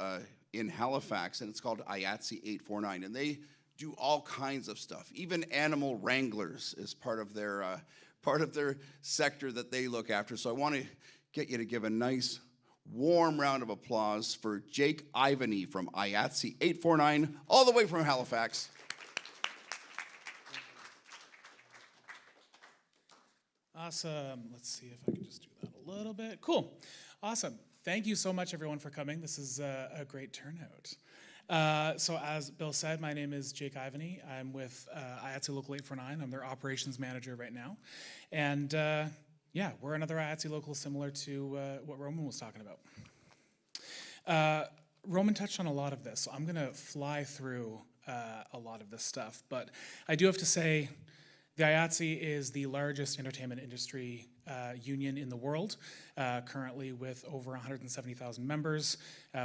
in Halifax, and it's called IATSE 849, and they do all kinds of stuff. Even animal wranglers is part of their sector that they look after. So I want to get you to give a nice, warm round of applause for Jake Ivany from IATSE 849, all the way from Halifax. Awesome. Let's see if I can just do that a little bit. Cool. Awesome. Thank you so much, everyone, for coming. This is a great turnout. So as Bill said, my name is Jake Ivany. I'm with IATSE Local 849. I'm their operations manager right now. And yeah, we're another IATSE local similar to what Roman was talking about. Roman touched on a lot of this, so I'm going to fly through a lot of this stuff. But I do have to say, the IATSE is the largest entertainment industry union in the world, currently with over 170,000 members.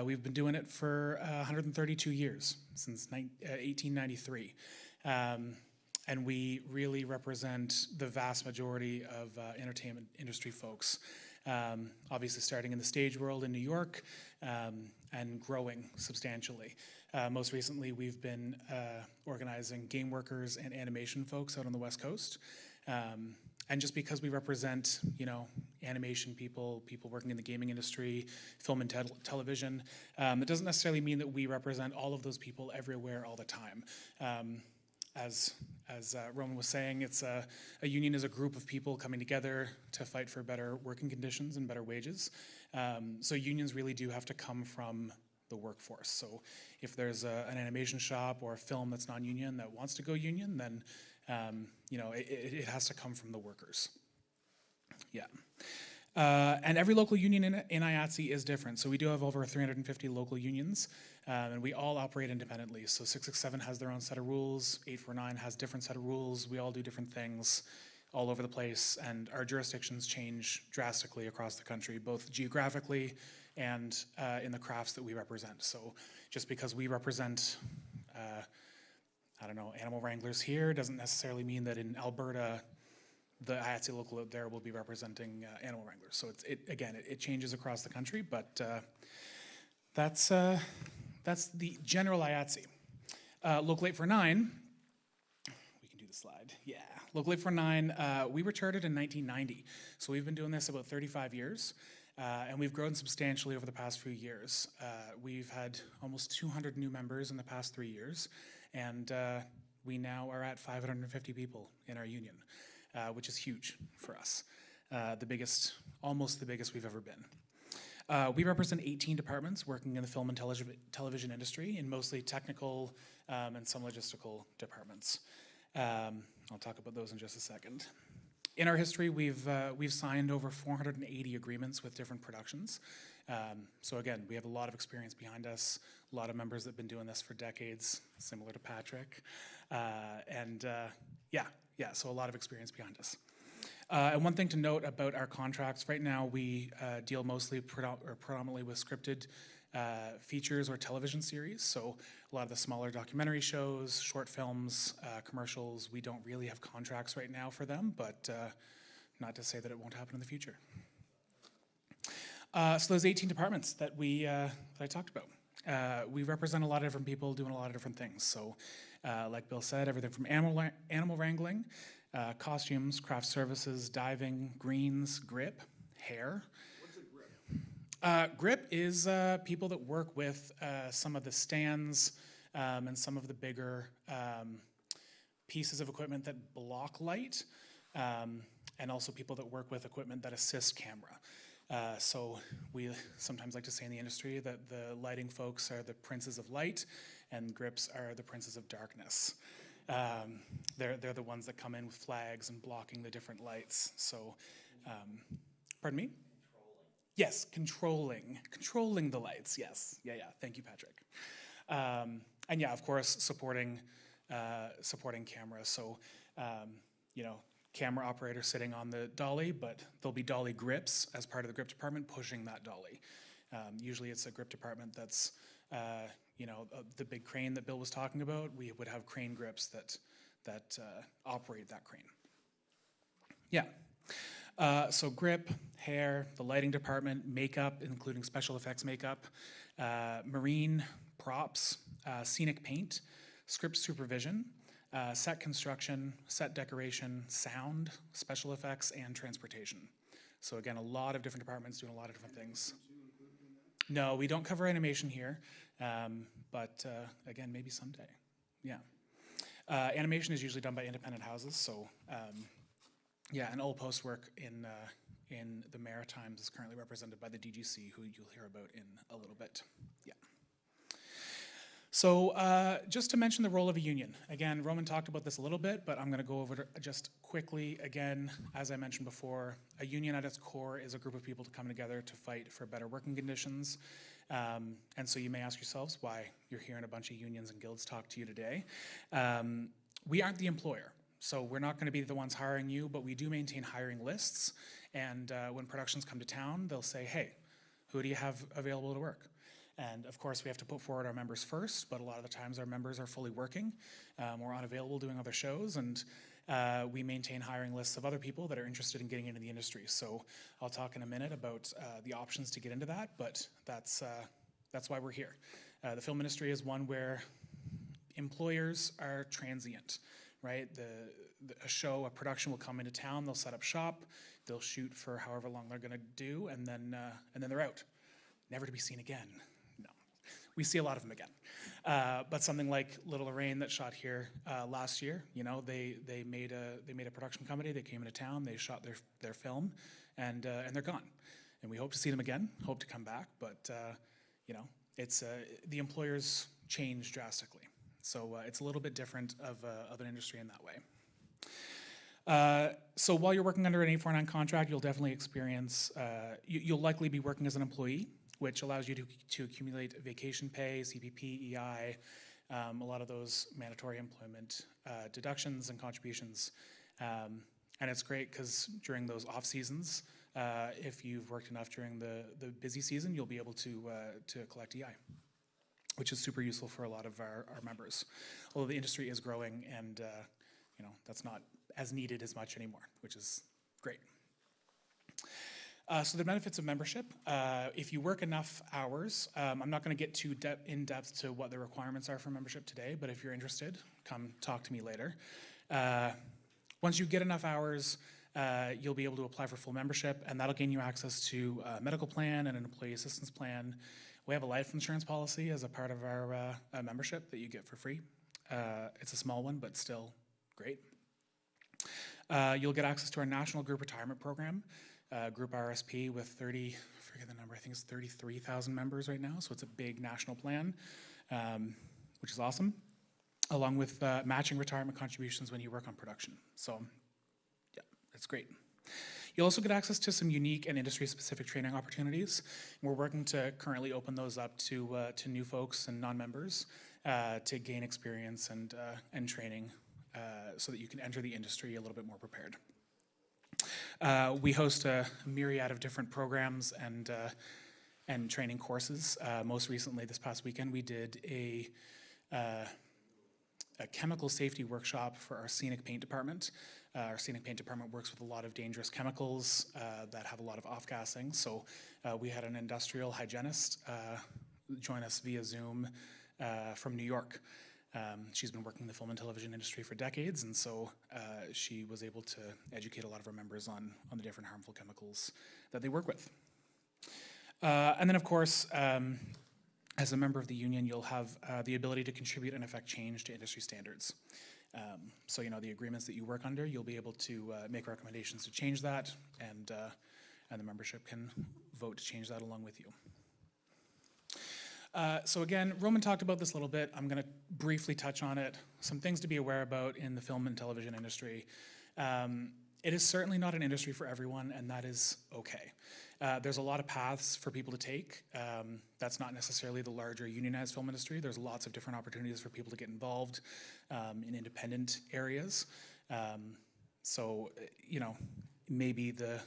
We've been doing it for 132 years, since 1893. And we really represent the vast majority of entertainment industry folks. Obviously starting in the stage world in New York and growing substantially. Most recently, we've been organizing game workers and animation folks out on the West Coast. And just because we represent, animation people working in the gaming industry, film and television, it doesn't necessarily mean that we represent all of those people everywhere all the time. As Roman was saying, it's a union is a group of people coming together to fight for better working conditions and better wages. So unions really do have to come from the workforce. So if there's an animation shop or a film that's non-union that wants to go union, then it has to come from the workers. Yeah. And every local union in IATSE is different. So we do have over 350 local unions, and we all operate independently. So 667 has their own set of rules, 849 has different set of rules, we all do different things all over the place, and our jurisdictions change drastically across the country, both geographically and in the crafts that we represent. So just because we represent, animal wranglers here doesn't necessarily mean that in Alberta, the IATSE local out there will be representing animal wranglers. So it changes across the country, but that's the general IATSE. Local 849, we can do the slide. Yeah, Local 849, we were chartered in 1990. So we've been doing this about 35 years. And we've grown substantially over the past few years. We've had almost 200 new members in the past 3 years, and we now are at 550 people in our union, which is huge for us. Almost the biggest we've ever been. We represent 18 departments working in the film and television industry, in mostly technical and some logistical departments. I'll talk about those in just a second. In our history, we've signed over 480 agreements with different productions. So again, we have a lot of experience behind us, a lot of members that have been doing this for decades, similar to Patrick. So a lot of experience behind us. And one thing to note about our contracts, right now we deal mostly predominantly with scripted features or television series. So a lot of the smaller documentary shows, short films, commercials, we don't really have contracts right now for them, but not to say that it won't happen in the future. So those 18 departments that I talked about. We represent a lot of different people doing a lot of different things. So like Bill said, everything from animal wrangling, costumes, craft services, diving, greens, grip, hair. What's a grip? Grip is people that work with some of the stands and some of the bigger pieces of equipment that block light, and also people that work with equipment that assist camera. So we sometimes like to say in the industry that the lighting folks are the princes of light and grips are the princes of darkness. They're the ones that come in with flags and blocking the different lights. So, pardon me? Yes, controlling the lights, yes. Yeah, thank you, Patrick. And yeah, of course, supporting cameras. So, camera operator sitting on the dolly, but there'll be dolly grips as part of the grip department pushing that dolly. Usually it's a grip department that's, the big crane that Bill was talking about, we would have crane grips that operate that crane. Yeah. So grip, hair, the lighting department, makeup, including special effects makeup, marine, props, scenic paint, script supervision, set construction, set decoration, sound, special effects, and transportation. So again, a lot of different departments doing a lot of different things. No, we don't cover animation here, but again, maybe someday. Yeah. Animation is usually done by independent houses, so yeah, and all post work in the Maritimes is currently represented by the DGC, who you'll hear about in a little bit. Yeah. So just to mention the role of a union. Again, Roman talked about this a little bit, but I'm going to go over it just quickly. Again, as I mentioned before, a union at its core is a group of people to come together to fight for better working conditions. And so you may ask yourselves why you're hearing a bunch of unions and guilds talk to you today. We aren't the employer. So we're not going to be the ones hiring you, but we do maintain hiring lists. And when productions come to town, they'll say, hey, who do you have available to work? And of course, we have to put forward our members first, but a lot of the times our members are fully working or unavailable doing other shows, and we maintain hiring lists of other people that are interested in getting into the industry. So I'll talk in a minute about the options to get into that, but that's why we're here. The film industry is one where employers are transient, right? A production will come into town, they'll set up shop, they'll shoot for however long they're gonna do, and then they're out, never to be seen again. We see a lot of them again. But something like Little Lorraine that shot here last year, they made a production company, they came into town, they shot their film, and they're gone. And we hope to see them again, hope to come back, but it's the employers change drastically. So it's a little bit different of an industry in that way. So while you're working under an 849 contract, you'll definitely experience, you'll likely be working as an employee, which allows you to accumulate vacation pay, CPP, EI, a lot of those mandatory employment deductions and contributions. And it's great because during those off seasons, if you've worked enough during the busy season, you'll be able to collect EI, which is super useful for a lot of our members. Although the industry is growing and that's not as needed as much anymore, which is great. So the benefits of membership, if you work enough hours, I'm not going to get too in depth to what the requirements are for membership today, but if you're interested, come talk to me later. Once you get enough hours, you'll be able to apply for full membership, and that'll gain you access to a medical plan and an employee assistance plan. We have a life insurance policy as a part of our membership that you get for free. It's a small one, but still great. You'll get access to our national group retirement program. Group RSP with 30, I forget the number, I think it's 33,000 members right now, so it's a big national plan, which is awesome, along with matching retirement contributions when you work on production. So, yeah, that's great. You'll also get access to some unique and industry-specific training opportunities. We're working to currently open those up to new folks and non-members to gain experience and training so that you can enter the industry a little bit more prepared. We host a myriad of different programs and and training courses. Most recently, this past weekend, we did a chemical safety workshop for our scenic paint department. Our scenic paint department works with a lot of dangerous chemicals that have a lot of off-gassing. So we had an industrial hygienist join us via Zoom from New York. She's been working in the film and television industry for decades, and so she was able to educate a lot of our members on the different harmful chemicals that they work with. And then, of course, as a member of the union, you'll have the ability to contribute and affect change to industry standards. So, the agreements that you work under, you'll be able to make recommendations to change that, and the membership can vote to change that along with you. So again, Roman talked about this a little bit. I'm going to briefly touch on it. Some things to be aware about in the film and television industry. It is certainly not an industry for everyone, and that is okay. There's a lot of paths for people to take. That's not necessarily the larger unionized film industry. There's lots of different opportunities for people to get involved in independent areas. So, maybe the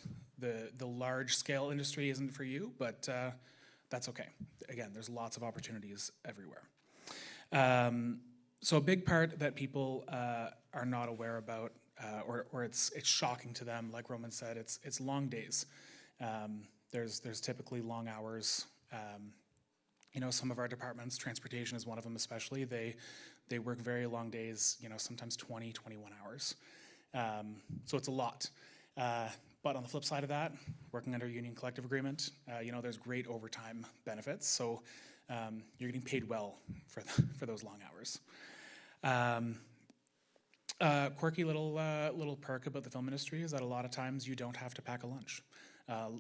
large scale industry isn't for you, but that's okay. Again, there's lots of opportunities everywhere. So a big part that people are not aware about, or it's shocking to them, like Roman said, it's long days. There's typically long hours. Some of our departments, transportation is one of them especially, they work very long days, sometimes 20, 21 hours. So it's a lot. But on the flip side of that, working under a union collective agreement, there's great overtime benefits. So you're getting paid well for those long hours. Quirky little perk about the film industry is that a lot of times you don't have to pack a lunch.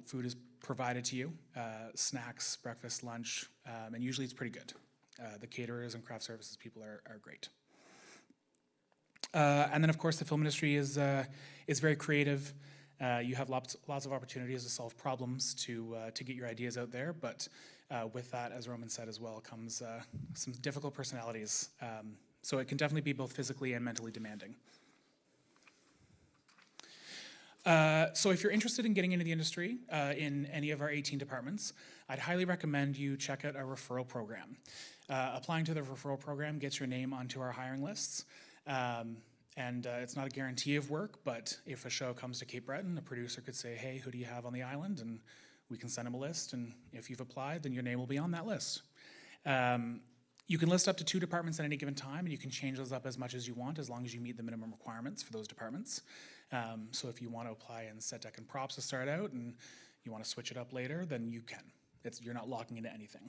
Food is provided to you, snacks, breakfast, lunch, and usually it's pretty good. The caterers and craft services people are great. And then of course the film industry is very creative. You have lots of opportunities to solve problems, to get your ideas out there, but with that, as Roman said as well, comes some difficult personalities. So it can definitely be both physically and mentally demanding. So if you're interested in getting into the industry in any of our 18 departments, I'd highly recommend you check out our referral program. Applying to the referral program gets your name onto our hiring lists. And it's not a guarantee of work, but if a show comes to Cape Breton, a producer could say, hey, who do you have on the island? And we can send them a list, and if you've applied, then your name will be on that list. You can list up to 2 departments at any given time, and you can change those up as much as you want, as long as you meet the minimum requirements for those departments. So if you want to apply in set deck and props to start out, and you want to switch it up later, then you can. You're not locking into anything.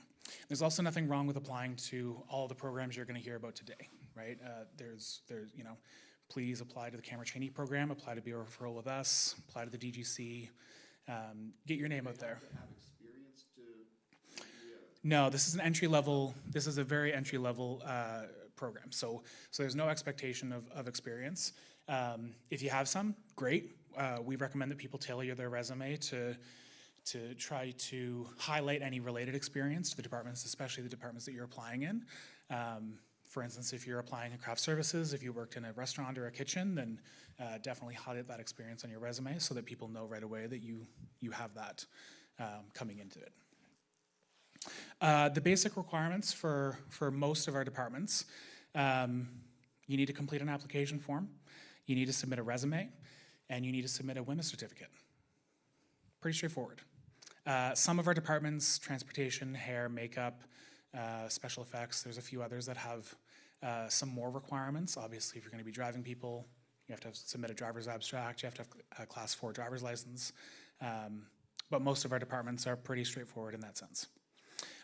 There's also nothing wrong with applying to all the programs you're going to hear about today, right? Please apply to the camera trainee program, apply to be a referral with us, apply to the DGC, get your name out there. No, this is an entry level, this is a very entry level program. So there's no expectation of experience. If you have some, great. We recommend that people tailor their resume to try to highlight any related experience to the departments, especially the departments that you're applying in. For instance, if you're applying in craft services, if you worked in a restaurant or a kitchen, then definitely highlight that experience on your resume so that people know right away that you have that coming into it. The basic requirements for most of our departments, you need to complete an application form, you need to submit a resume, and you need to submit a women's certificate. Pretty straightforward. Some of our departments, transportation, hair, makeup, special effects, there's a few others that have some more requirements. Obviously, if you're going to be driving people, you have to submit a driver's abstract, you have to have a class 4 driver's license. But most of our departments are pretty straightforward in that sense.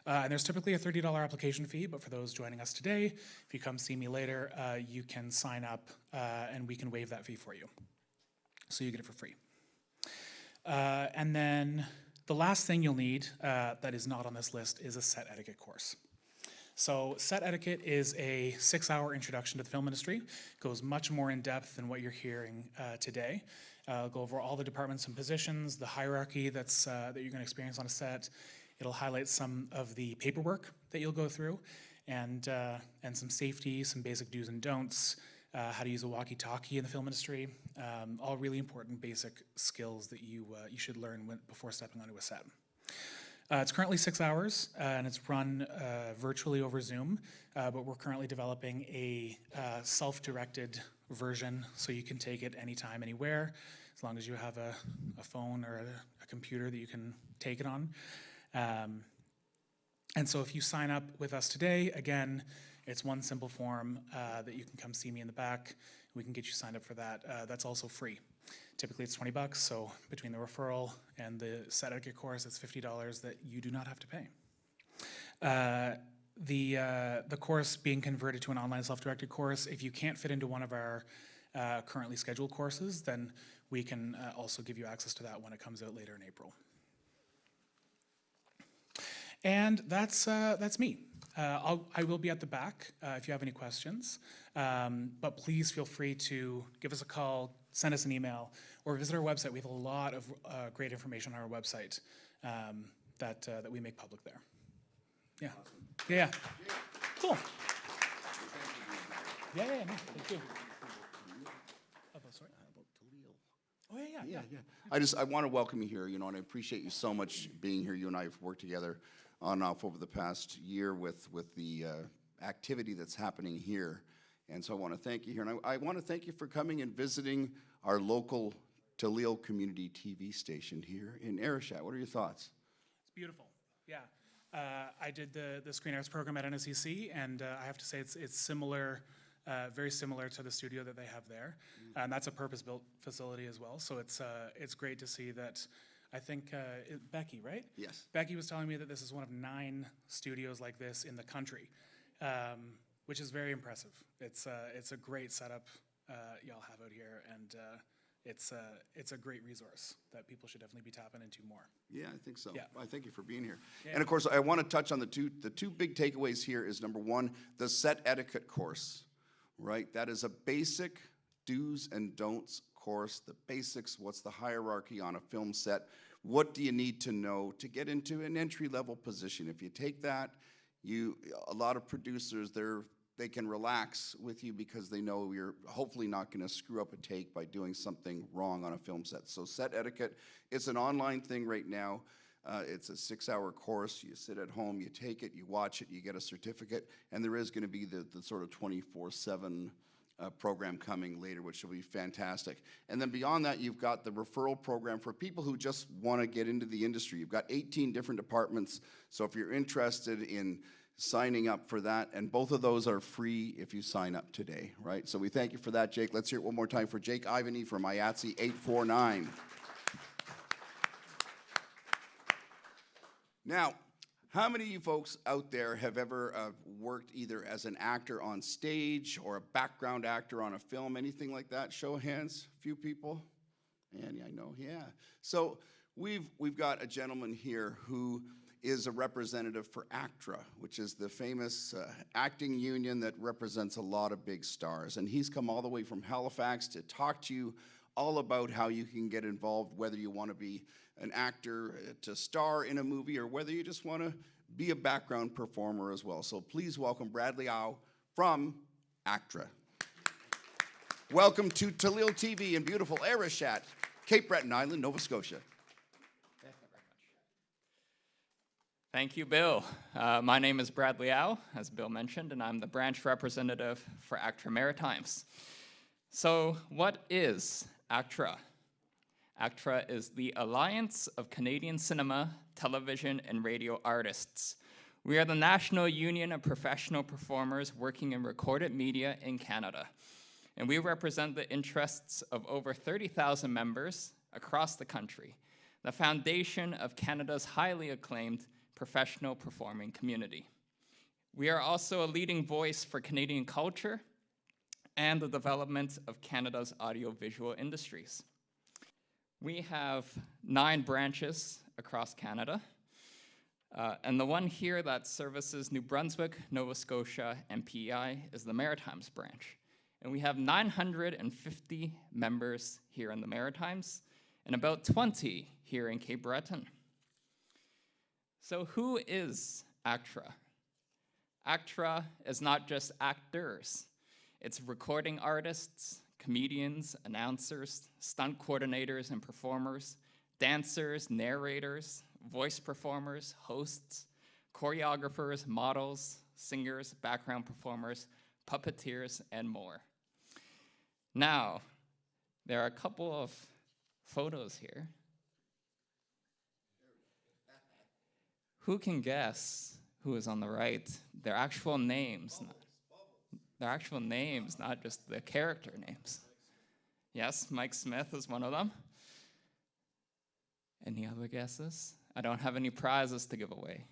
And there's typically a $30 application fee, but for those joining us today, if you come see me later, you can sign up and we can waive that fee for you. So you get it for free. And then the last thing you'll need that is not on this list is a set etiquette course. So set etiquette is a 6-hour introduction to the film industry. It goes much more in depth than what you're hearing today. I'll go over all the departments and positions, the hierarchy that you're going to experience on a set. It'll highlight some of the paperwork that you'll go through, and some safety, some basic do's and don'ts, how to use a walkie-talkie in the film industry, all really important basic skills that you should learn before stepping onto a set. It's currently 6 hours, and it's run virtually over Zoom, but we're currently developing a self-directed version, so you can take it anytime, anywhere, as long as you have a phone or a computer that you can take it on. And so if you sign up with us today, again, it's one simple form that you can come see me in the back. We can get you signed up for that. That's also free. Typically it's $20, so between the referral and the set etiquette course, it's $50 that you do not have to pay. The course being converted to an online self-directed course, if you can't fit into one of our currently scheduled courses, then we can also give you access to that when it comes out later in April. And that's me. I will be at the back if you have any questions, but please feel free to give us a call, send us an email, or visit our website. We have a lot of great information on our website that we make public there. Yeah. Yeah. Cool. Yeah, no, thank you. Sorry. Oh, yeah. I want to welcome you here, and I appreciate you so much being here. You and I have worked together on and off over the past year with the activity that's happening here. And so I want to thank you here. And I want to thank you for coming and visiting our local Talil Community TV station here in Arashat. What are your thoughts? It's beautiful, yeah. I did the Screen Arts program at NSCC, and I have to say it's similar, very similar to the studio that they have there. And that's a purpose-built facility as well, so it's great to see that. I think Becky, right? Yes. Becky was telling me that this is one of 9 studios like this in the country, which is very impressive. It's a great setup y'all have out here, and it's a great resource that people should definitely be tapping into more. Yeah, I think so. Yeah. I thank you for being here. Yeah. And of course, I want to touch on the two big takeaways here is number one, the set etiquette course, right? That is a basic do's and don'ts course, the basics, what's the hierarchy on a film set, what do you need to know to get into an entry-level position. If you take that, a lot of producers, they can relax with you because they know you're hopefully not going to screw up a take by doing something wrong on a film set. So set etiquette, it's an online thing right now. It's a 6-hour course. You sit at home, you take it, you watch it, you get a certificate, and there is going to be the sort of 24/7 program coming later, which will be fantastic. And then beyond that, you've got the referral program for people who just want to get into the industry. You've got 18 different departments, so if you're interested in signing up for that, and both of those are free if you sign up today, right? So we thank you for that, Jake. Let's hear it one more time for Jake Ivany from IATSE 849. Now, how many of you folks out there have ever worked either as an actor on stage or a background actor on a film, anything like that? Show of hands, a few people. And I know, yeah. So we've got a gentleman here who is a representative for ACTRA, which is the famous acting union that represents a lot of big stars. And he's come all the way from Halifax to talk to you all about how you can get involved, whether you want to be an actor to star in a movie or whether you just want to be a background performer as well. So please welcome Bradley Au from ACTRA. Welcome to Talil TV in beautiful Arashat, Cape Breton Island, Nova Scotia. Thank you, Bill. My name is Bradley Au, as Bill mentioned, and I'm the branch representative for ACTRA Maritimes. So what is ACTRA? ACTRA is the Alliance of Canadian Cinema, Television, and Radio Artists. We are the national union of professional performers working in recorded media in Canada. And we represent the interests of over 30,000 members across the country, the foundation of Canada's highly acclaimed professional performing community. We are also a leading voice for Canadian culture and the development of Canada's audiovisual industries. We have 9 branches across Canada, and the one here that services New Brunswick, Nova Scotia, and PEI is the Maritimes branch. And we have 950 members here in the Maritimes and about 20 here in Cape Breton. So who is ACTRA? ACTRA is not just actors. It's recording artists, comedians, announcers, stunt coordinators and performers, dancers, narrators, voice performers, hosts, choreographers, models, singers, background performers, puppeteers, and more. Now, there are a couple of photos here. Who can guess who is on the right? Their actual names. Their actual names, not just the character names. Yes, Mike Smith is one of them. Any other guesses? I don't have any prizes to give away.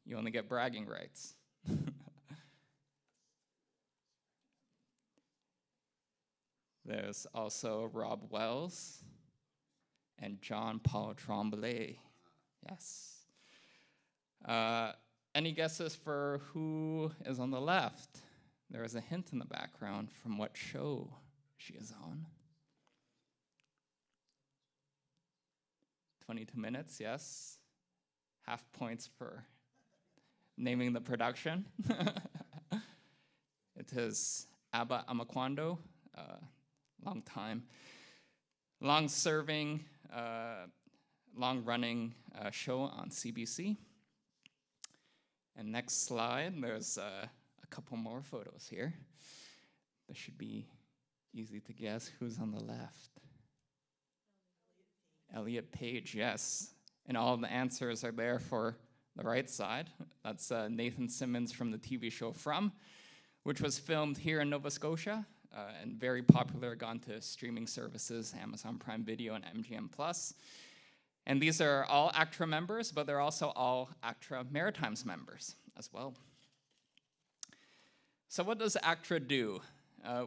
You only get bragging rights. There's also Rob Wells and John Paul Tremblay. Yes. Any guesses for who is on the left? There is a hint in the background from what show she is on. 22 minutes, yes. Half points for naming the production. It is Abba Amakwando, long-serving, long-running show on CBC. And next slide, there's a couple more photos here. This should be easy to guess who's on the left. Elliot Page, yes. And all the answers are there for the right side. That's Nathan Simmons from the TV show From, which was filmed here in Nova Scotia and very popular, gone to streaming services, Amazon Prime Video and MGM+. And these are all ACTRA members, but they're also all ACTRA Maritimes members as well. So what does ACTRA do?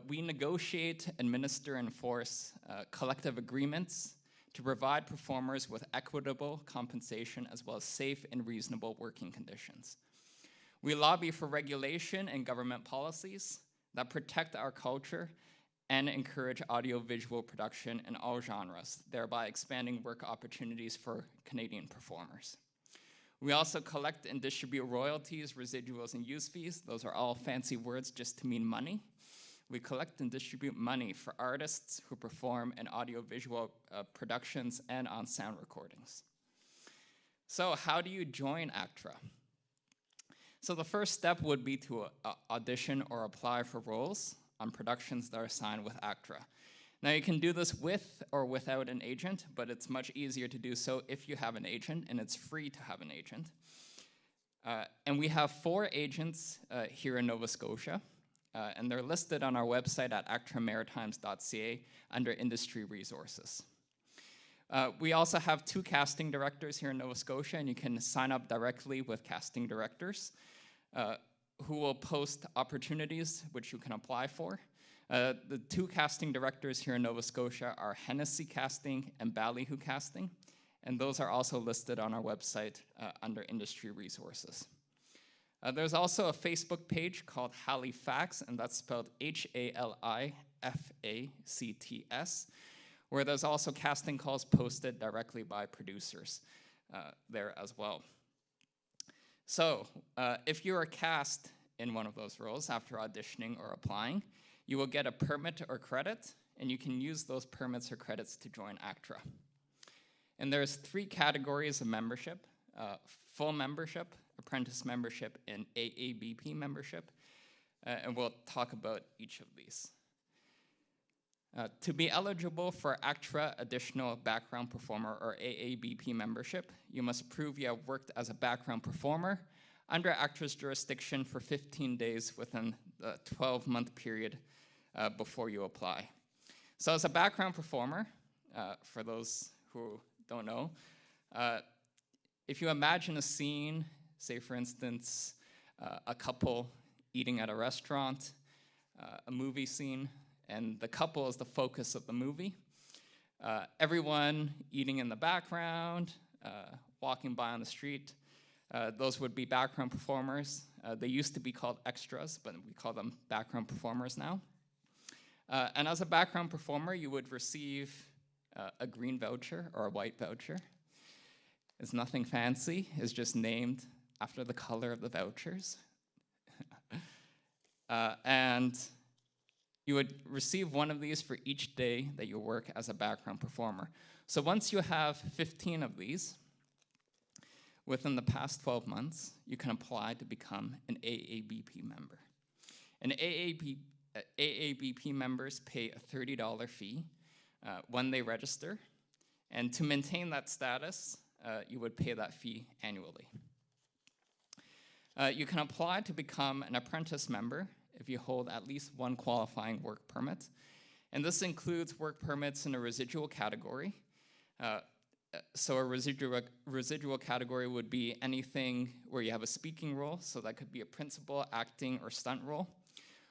We negotiate, administer, and enforce collective agreements to provide performers with equitable compensation as well as safe and reasonable working conditions. We lobby for regulation and government policies that protect our culture and encourage audiovisual production in all genres, thereby expanding work opportunities for Canadian performers. We also collect and distribute royalties, residuals, and use fees. Those are all fancy words just to mean money. We collect and distribute money for artists who perform in audiovisual productions and on sound recordings. So how do you join ACTRA? So the first step would be to audition or apply for roles on productions that are signed with ACTRA. Now you can do this with or without an agent, but it's much easier to do so if you have an agent, and it's free to have an agent. And we have 4 agents here in Nova Scotia. And they're listed on our website at actramaritimes.ca under industry resources. We also have 2 casting directors here in Nova Scotia, and you can sign up directly with casting directors who will post opportunities which you can apply for. The 2 casting directors here in Nova Scotia are Hennessy Casting and Ballyhoo Casting, and those are also listed on our website under industry resources. There's also a Facebook page called Halifax, and that's spelled H-A-L-I-F-A-C-T-S, where there's also casting calls posted directly by producers there as well. So if you are cast in one of those roles after auditioning or applying, you will get a permit or credit, and you can use those permits or credits to join ACTRA. And there's 3 categories of membership: full membership, apprentice membership, and AABP membership, and we'll talk about each of these. To be eligible for ACTRA Additional Background Performer or AABP membership, you must prove you have worked as a background performer under ACTRA's jurisdiction for 15 days within the 12-month period before you apply. So as a background performer, for those who don't know, if you imagine a scene, say for instance, a couple eating at a restaurant, a movie scene, and the couple is the focus of the movie. Everyone eating in the background, walking by on the street, those would be background performers. They used to be called extras, but we call them background performers now. And as a background performer, you would receive a green voucher or a white voucher. It's nothing fancy, it's just named after the color of the vouchers. And you would receive one of these for each day that you work as a background performer. So once you have 15 of these, within the past 12 months, you can apply to become an AABP member. And AABP members pay a $30 fee when they register, and to maintain that status, you would pay that fee annually. You can apply to become an apprentice member if you hold at least one qualifying work permit, and this includes work permits in a residual category. So a residual category would be anything where you have a speaking role, so that could be a principal, acting, or stunt role.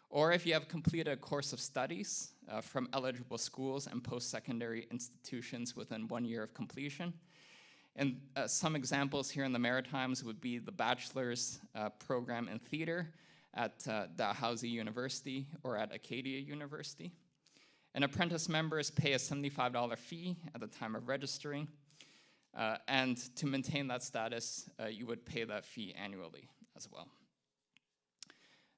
Or if you have completed a course of studies from eligible schools and post-secondary institutions within 1 year of completion. And some examples here in the Maritimes would be the bachelor's program in theater at Dalhousie University or at Acadia University. And apprentice members pay a $75 fee at the time of registering. And to maintain that status, you would pay that fee annually as well.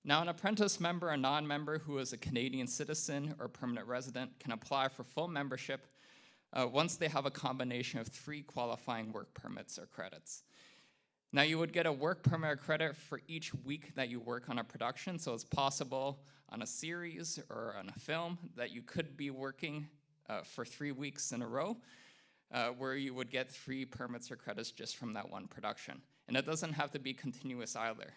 Now, an apprentice member or non-member who is a Canadian citizen or permanent resident can apply for full membership once they have a combination of 3 qualifying work permits or credits. Now, you would get a work permit or credit for each week that you work on a production, so it's possible on a series or on a film that you could be working for 3 weeks in a row, where you would get 3 permits or credits just from that one production. And it doesn't have to be continuous either.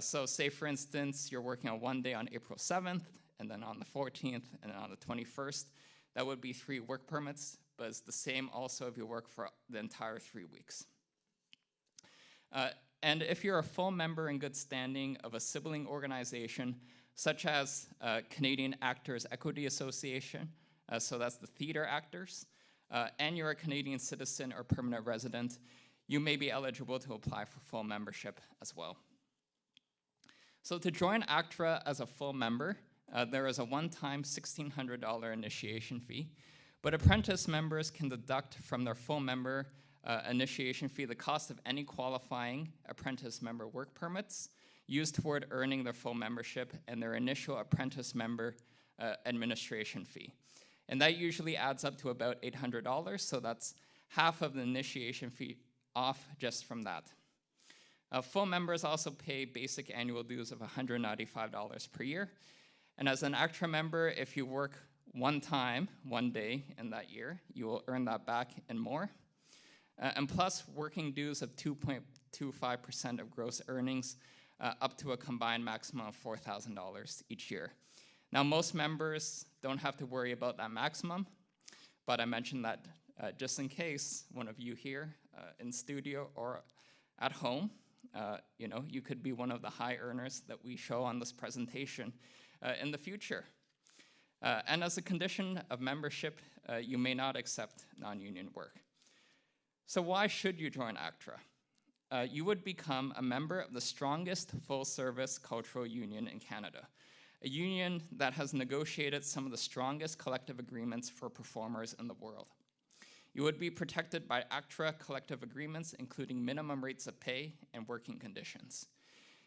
So say, for instance, you're working on one day on April 7th, and then on the 14th, and then on the 21st. That would be 3 work permits, but it's the same also if you work for the entire 3 weeks. And if you're a full member in good standing of a sibling organization, such as Canadian Actors Equity Association, so that's the theater actors, and you're a Canadian citizen or permanent resident, you may be eligible to apply for full membership as well. So to join ACTRA as a full member, there is a one-time $1,600 initiation fee, but apprentice members can deduct from their full member initiation fee the cost of any qualifying apprentice member work permits used toward earning their full membership and their initial apprentice member administration fee. And that usually adds up to about $800, so that's half of the initiation fee off just from that. Full members also pay basic annual dues of $195 per year. And as an ACTRA member, if you work one day in that year, you will earn that back and more. And plus working dues of 2.25% of gross earnings, up to a combined maximum of $4,000 each year. Now, most members don't have to worry about that maximum, but I mentioned that just in case one of you here in studio or at home, you could be one of the high earners that we show on this presentation in the future. And as a condition of membership, you may not accept non-union work. So why should you join ACTRA? You would become a member of the strongest full-service cultural union in Canada, a union that has negotiated some of the strongest collective agreements for performers in the world. You would be protected by ACTRA collective agreements, including minimum rates of pay and working conditions.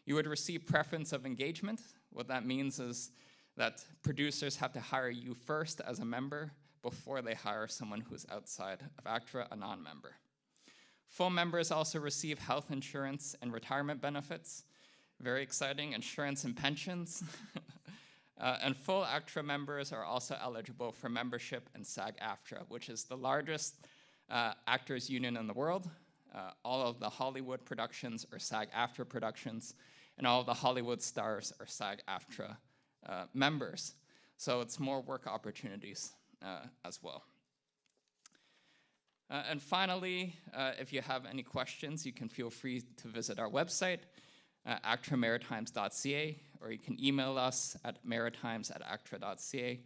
You would receive preference of engagement. What that means is that producers have to hire you first as a member before they hire someone who's outside of ACTRA, a non-member. Full members also receive health insurance and retirement benefits. Very exciting, insurance and pensions. And full ACTRA members are also eligible for membership in SAG-AFTRA, which is the largest actors union in the world. All of the Hollywood productions are SAG-AFTRA productions, and all of the Hollywood stars are SAG-AFTRA members. So it's more work opportunities as well. And finally, if you have any questions, you can feel free to visit our website, actramaritimes.ca, or you can email us at maritimes@actra.ca.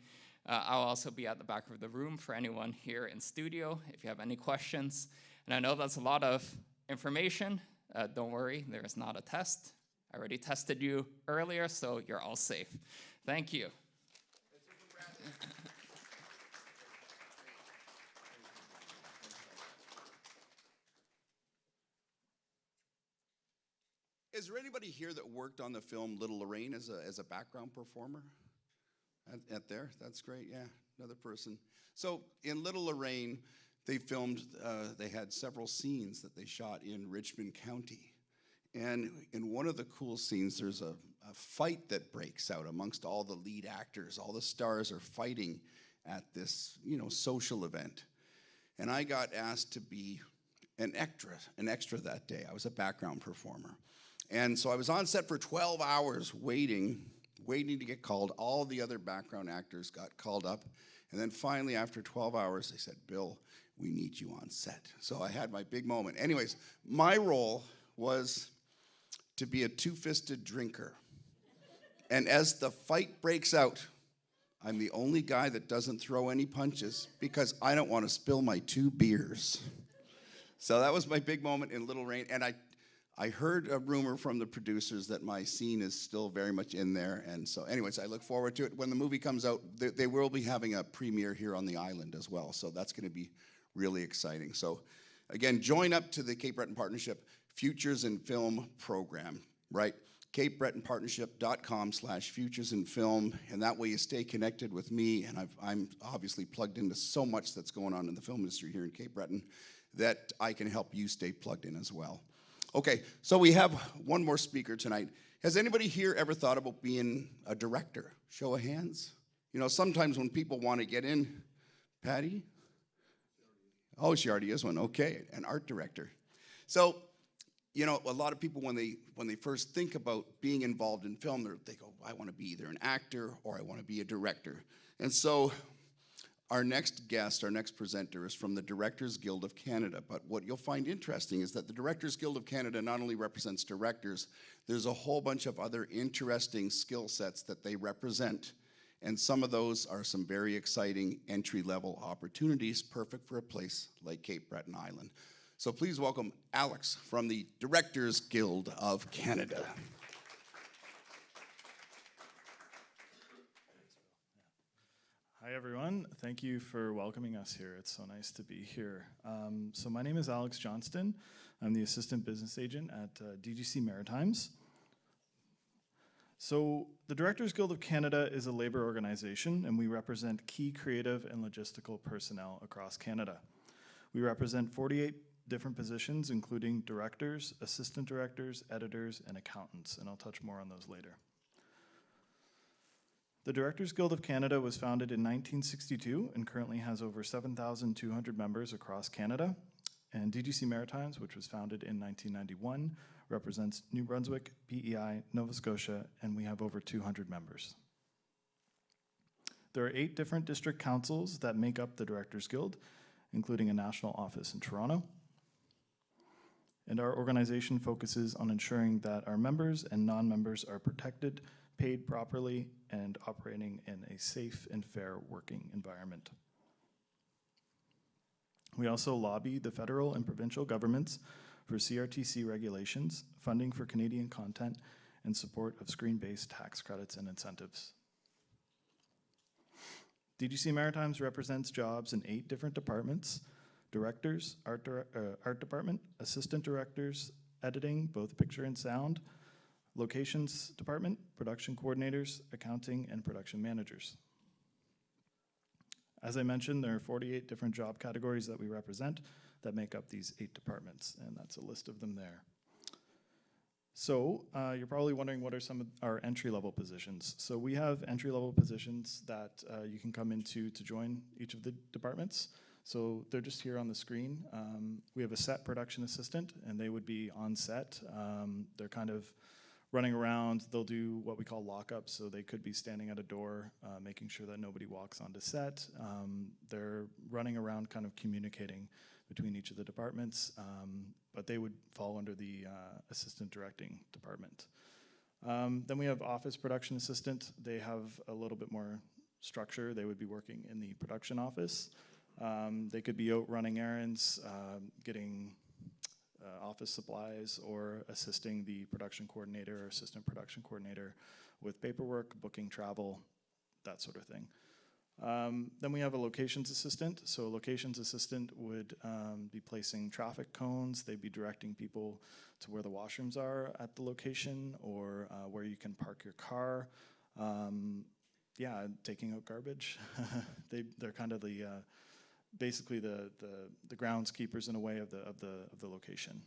I'll also be at the back of the room for anyone here in studio if you have any questions. And I know that's a lot of information. Don't worry, there is not a test. I already tested you earlier, so you're all safe. Thank you. Is there anybody here that worked on the film Little Lorraine as a background performer? At there? That's great, yeah, another person. So in Little Lorraine, they filmed, they had several scenes that they shot in Richmond County. And in one of the cool scenes, there's a fight that breaks out amongst all the lead actors. All the stars are fighting at this, social event. And I got asked to be an extra that day. I was a background performer. And so I was on set for 12 hours waiting to get called. All the other background actors got called up. And then finally, after 12 hours, they said, Bill, we need you on set. So I had my big moment. Anyways, my role was to be a two-fisted drinker. And as the fight breaks out, I'm the only guy that doesn't throw any punches because I don't want to spill my 2 beers. So that was my big moment in Little Rain. And I heard a rumor from the producers that my scene is still very much in there. And so anyways, I look forward to it. When the movie comes out, they will be having a premiere here on the island as well. So that's going to be really exciting. So again, join up to the Cape Breton Partnership Futures in Film program, right? CapeBretonPartnership.com/futures in film, and that way you stay connected with me, and I'm obviously plugged into so much that's going on in the film industry here in Cape Breton that I can help you stay plugged in as well. Okay, so we have one more speaker tonight. Has anybody here ever thought about being a director? Show of hands. Sometimes when people want to get in, Patty? Oh, she already is one. Okay, an art director. So, a lot of people, when they first think about being involved in film, they go, I want to be either an actor or I want to be a director. And so our next guest, our next presenter is from the Directors Guild of Canada. But what you'll find interesting is that the Directors Guild of Canada not only represents directors, there's a whole bunch of other interesting skill sets that they represent. And some of those are some very exciting entry-level opportunities, perfect for a place like Cape Breton Island. So please welcome Alex from the Directors Guild of Canada. Hi, everyone. Thank you for welcoming us here. It's so nice to be here. So my name is Alex Johnston. I'm the Assistant Business Agent at DGC Maritimes. So the Directors Guild of Canada is a labor organization, and we represent key creative and logistical personnel across Canada. We represent 48 different positions, including directors, assistant directors, editors, and accountants, and I'll touch more on those later. The Directors Guild of Canada was founded in 1962 and currently has over 7,200 members across Canada. And DGC Maritimes, which was founded in 1991, represents New Brunswick, PEI, Nova Scotia, and we have over 200 members. There are 8 different district councils that make up the Directors Guild, including a national office in Toronto. And our organization focuses on ensuring that our members and non-members are protected, paid properly, and operating in a safe and fair working environment. We also lobby the federal and provincial governments for CRTC regulations, funding for Canadian content, and support of screen-based tax credits and incentives. DGC Maritimes represents jobs in 8 different departments: directors, art department, assistant directors, editing, both picture and sound, locations department, production coordinators, accounting, and production managers. As I mentioned, there are 48 different job categories that we represent that make up these 8 departments, and that's a list of them there. So you're probably wondering what are some of our entry-level positions. So we have entry-level positions that you can come into to join each of the departments. So they're just here on the screen. We have a set production assistant, and they would be on set. They're kind of running around. They'll do what we call lockups, so they could be standing at a door, making sure that nobody walks onto set. They're running around kind of communicating between each of the departments, but they would fall under the assistant directing department. Then we have office production assistant. They have a little bit more structure. They would be working in the production office. They could be out running errands, getting office supplies, or assisting the production coordinator or assistant production coordinator with paperwork, booking travel, that sort of thing. Then we have a locations assistant. So a locations assistant would be placing traffic cones. They'd be directing people to where the washrooms are at the location, or where you can park your car. Taking out garbage. They're kind of the basically the groundskeepers in a way of the location.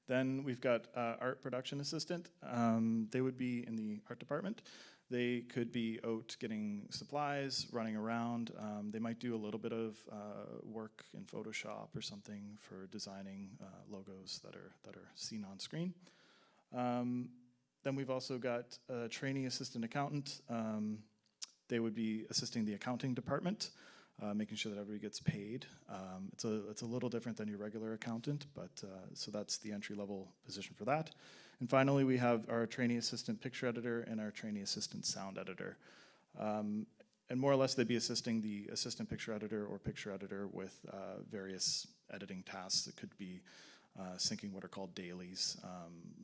Then we've got art production assistant. They would be in the art department. They could be out getting supplies, running around. They might do a little bit of work in Photoshop or something for designing logos that are seen on screen. Then we've also got a trainee assistant accountant. They would be assisting the accounting department, making sure that everybody gets paid. It's a little different than your regular accountant, but so that's the entry-level position for that. And finally, we have our trainee assistant picture editor and our trainee assistant sound editor. And more or less, they'd be assisting the assistant picture editor or picture editor with various editing tasks. It could be syncing what are called dailies.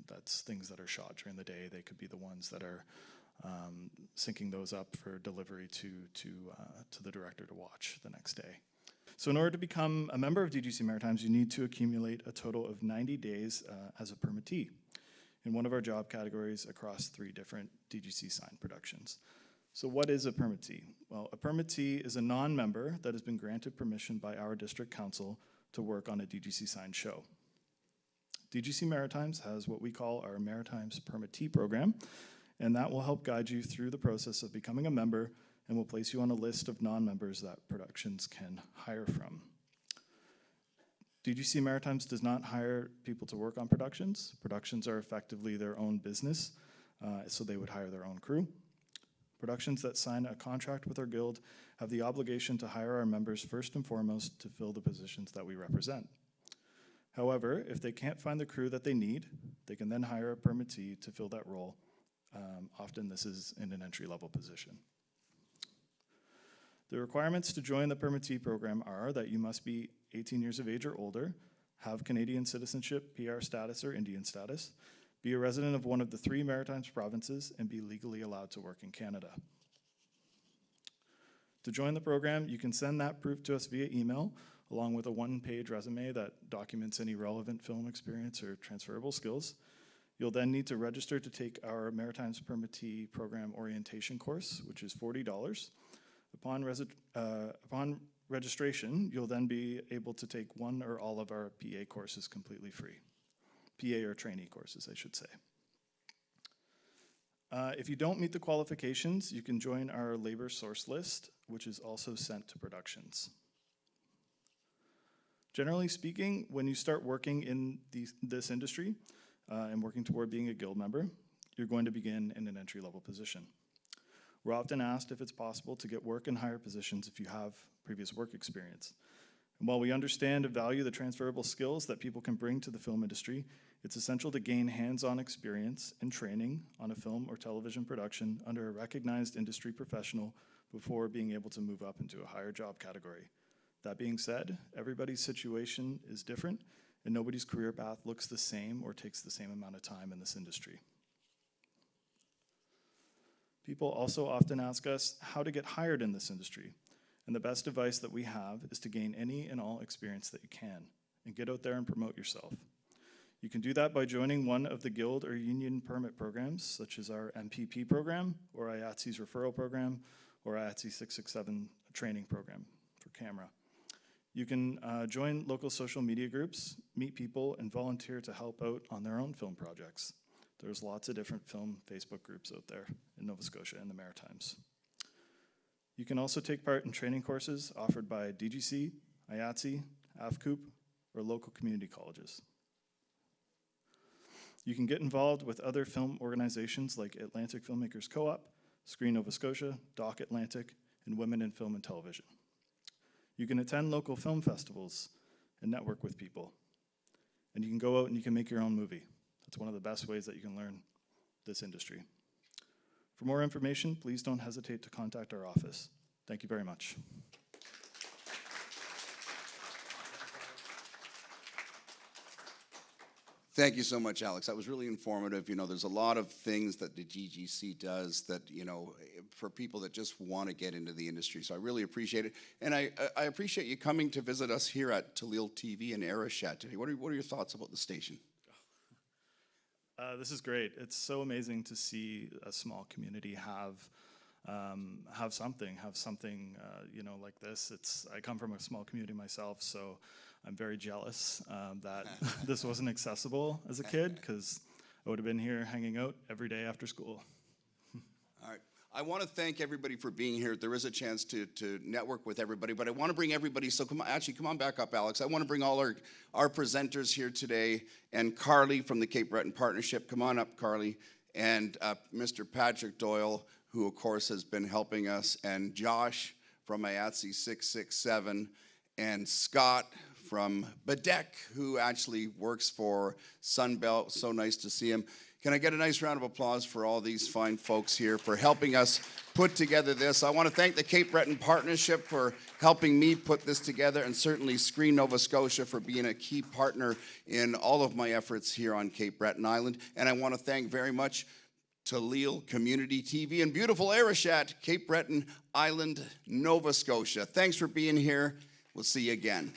That's things that are shot during the day. They could be the ones that are syncing those up for delivery to the director to watch the next day. So in order to become a member of DGC Maritimes, you need to accumulate a total of 90 days as a permittee in one of our job categories across 3 different DGC sign productions. So what is a permittee? Well, a permittee is a non-member that has been granted permission by our district council to work on a DGC sign show. DGC Maritimes has what we call our Maritimes Permittee Program, and that will help guide you through the process of becoming a member and will place you on a list of non-members that productions can hire from. DGC Maritimes does not hire people to work on productions. Productions are effectively their own business, so they would hire their own crew. Productions that sign a contract with our guild have the obligation to hire our members first and foremost to fill the positions that we represent. However, if they can't find the crew that they need, they can then hire a permittee to fill that role. Often this is in an entry-level position. The requirements to join the permittee program are that you must be 18 years of age or older, have Canadian citizenship, PR status, or Indian status, be a resident of one of the 3 Maritimes provinces, and be legally allowed to work in Canada. To join the program, you can send that proof to us via email, along with a 1-page resume that documents any relevant film experience or transferable skills. You'll then need to register to take our Maritimes Permittee Program orientation course, which is $40. Upon registration, you'll then be able to take one or all of our PA courses completely free. PA or trainee courses, I should say. If you don't meet the qualifications, you can join our labor source list, which is also sent to productions. Generally speaking, when you start working in this industry and working toward being a guild member, you're going to begin in an entry-level position. We're often asked if it's possible to get work in higher positions if you have previous work experience. And while we understand and value the transferable skills that people can bring to the film industry, it's essential to gain hands-on experience and training on a film or television production under a recognized industry professional before being able to move up into a higher job category. That being said, everybody's situation is different, and nobody's career path looks the same or takes the same amount of time in this industry. People also often ask us how to get hired in this industry, and the best advice that we have is to gain any and all experience that you can, and get out there and promote yourself. You can do that by joining one of the guild or union permit programs, such as our MPP program, or IATSE's referral program, or IATSE 667 training program for camera. You can join local social media groups, meet people, and volunteer to help out on their own film projects. There's lots of different film Facebook groups out there in Nova Scotia and the Maritimes. You can also take part in training courses offered by DGC, IATSE, AFCOOP, or local community colleges. You can get involved with other film organizations like Atlantic Filmmakers Co-op, Screen Nova Scotia, Doc Atlantic, and Women in Film and Television. You can attend local film festivals and network with people. And you can go out and you can make your own movie. That's one of the best ways that you can learn this industry. For more information, please don't hesitate to contact our office. Thank you very much. Thank you so much, Alex. That was really informative. You know, there's a lot of things that the DGC does that, you know, for people that just want to get into the industry. So I really appreciate it. And I appreciate you coming to visit us here at Talil TV and Arichat today. What are your thoughts about the station? This is great. It's so amazing to see a small community have have something, like this. I come from a small community myself, so I'm very jealous that this wasn't accessible as a kid, because I would have been here hanging out every day after school. All right. I want to thank everybody for being here. There is a chance to network with everybody, but I want to bring everybody, so come on back up, Alex. I want to bring all our presenters here today, and Carly from the Cape Breton Partnership. Come on up, Carly. And Mr. Patrick Doyle, who of course has been helping us, and Josh from IATSE 667, and Scott from Bedeck, who actually works for Sunbelt. So nice to see him. Can I get a nice round of applause for all these fine folks here for helping us put together this? I want to thank the Cape Breton Partnership for helping me put this together, and certainly Screen Nova Scotia for being a key partner in all of my efforts here on Cape Breton Island. And I want to thank very much Lille Community TV and beautiful Arichat, Cape Breton Island, Nova Scotia. Thanks for being here. We'll see you again.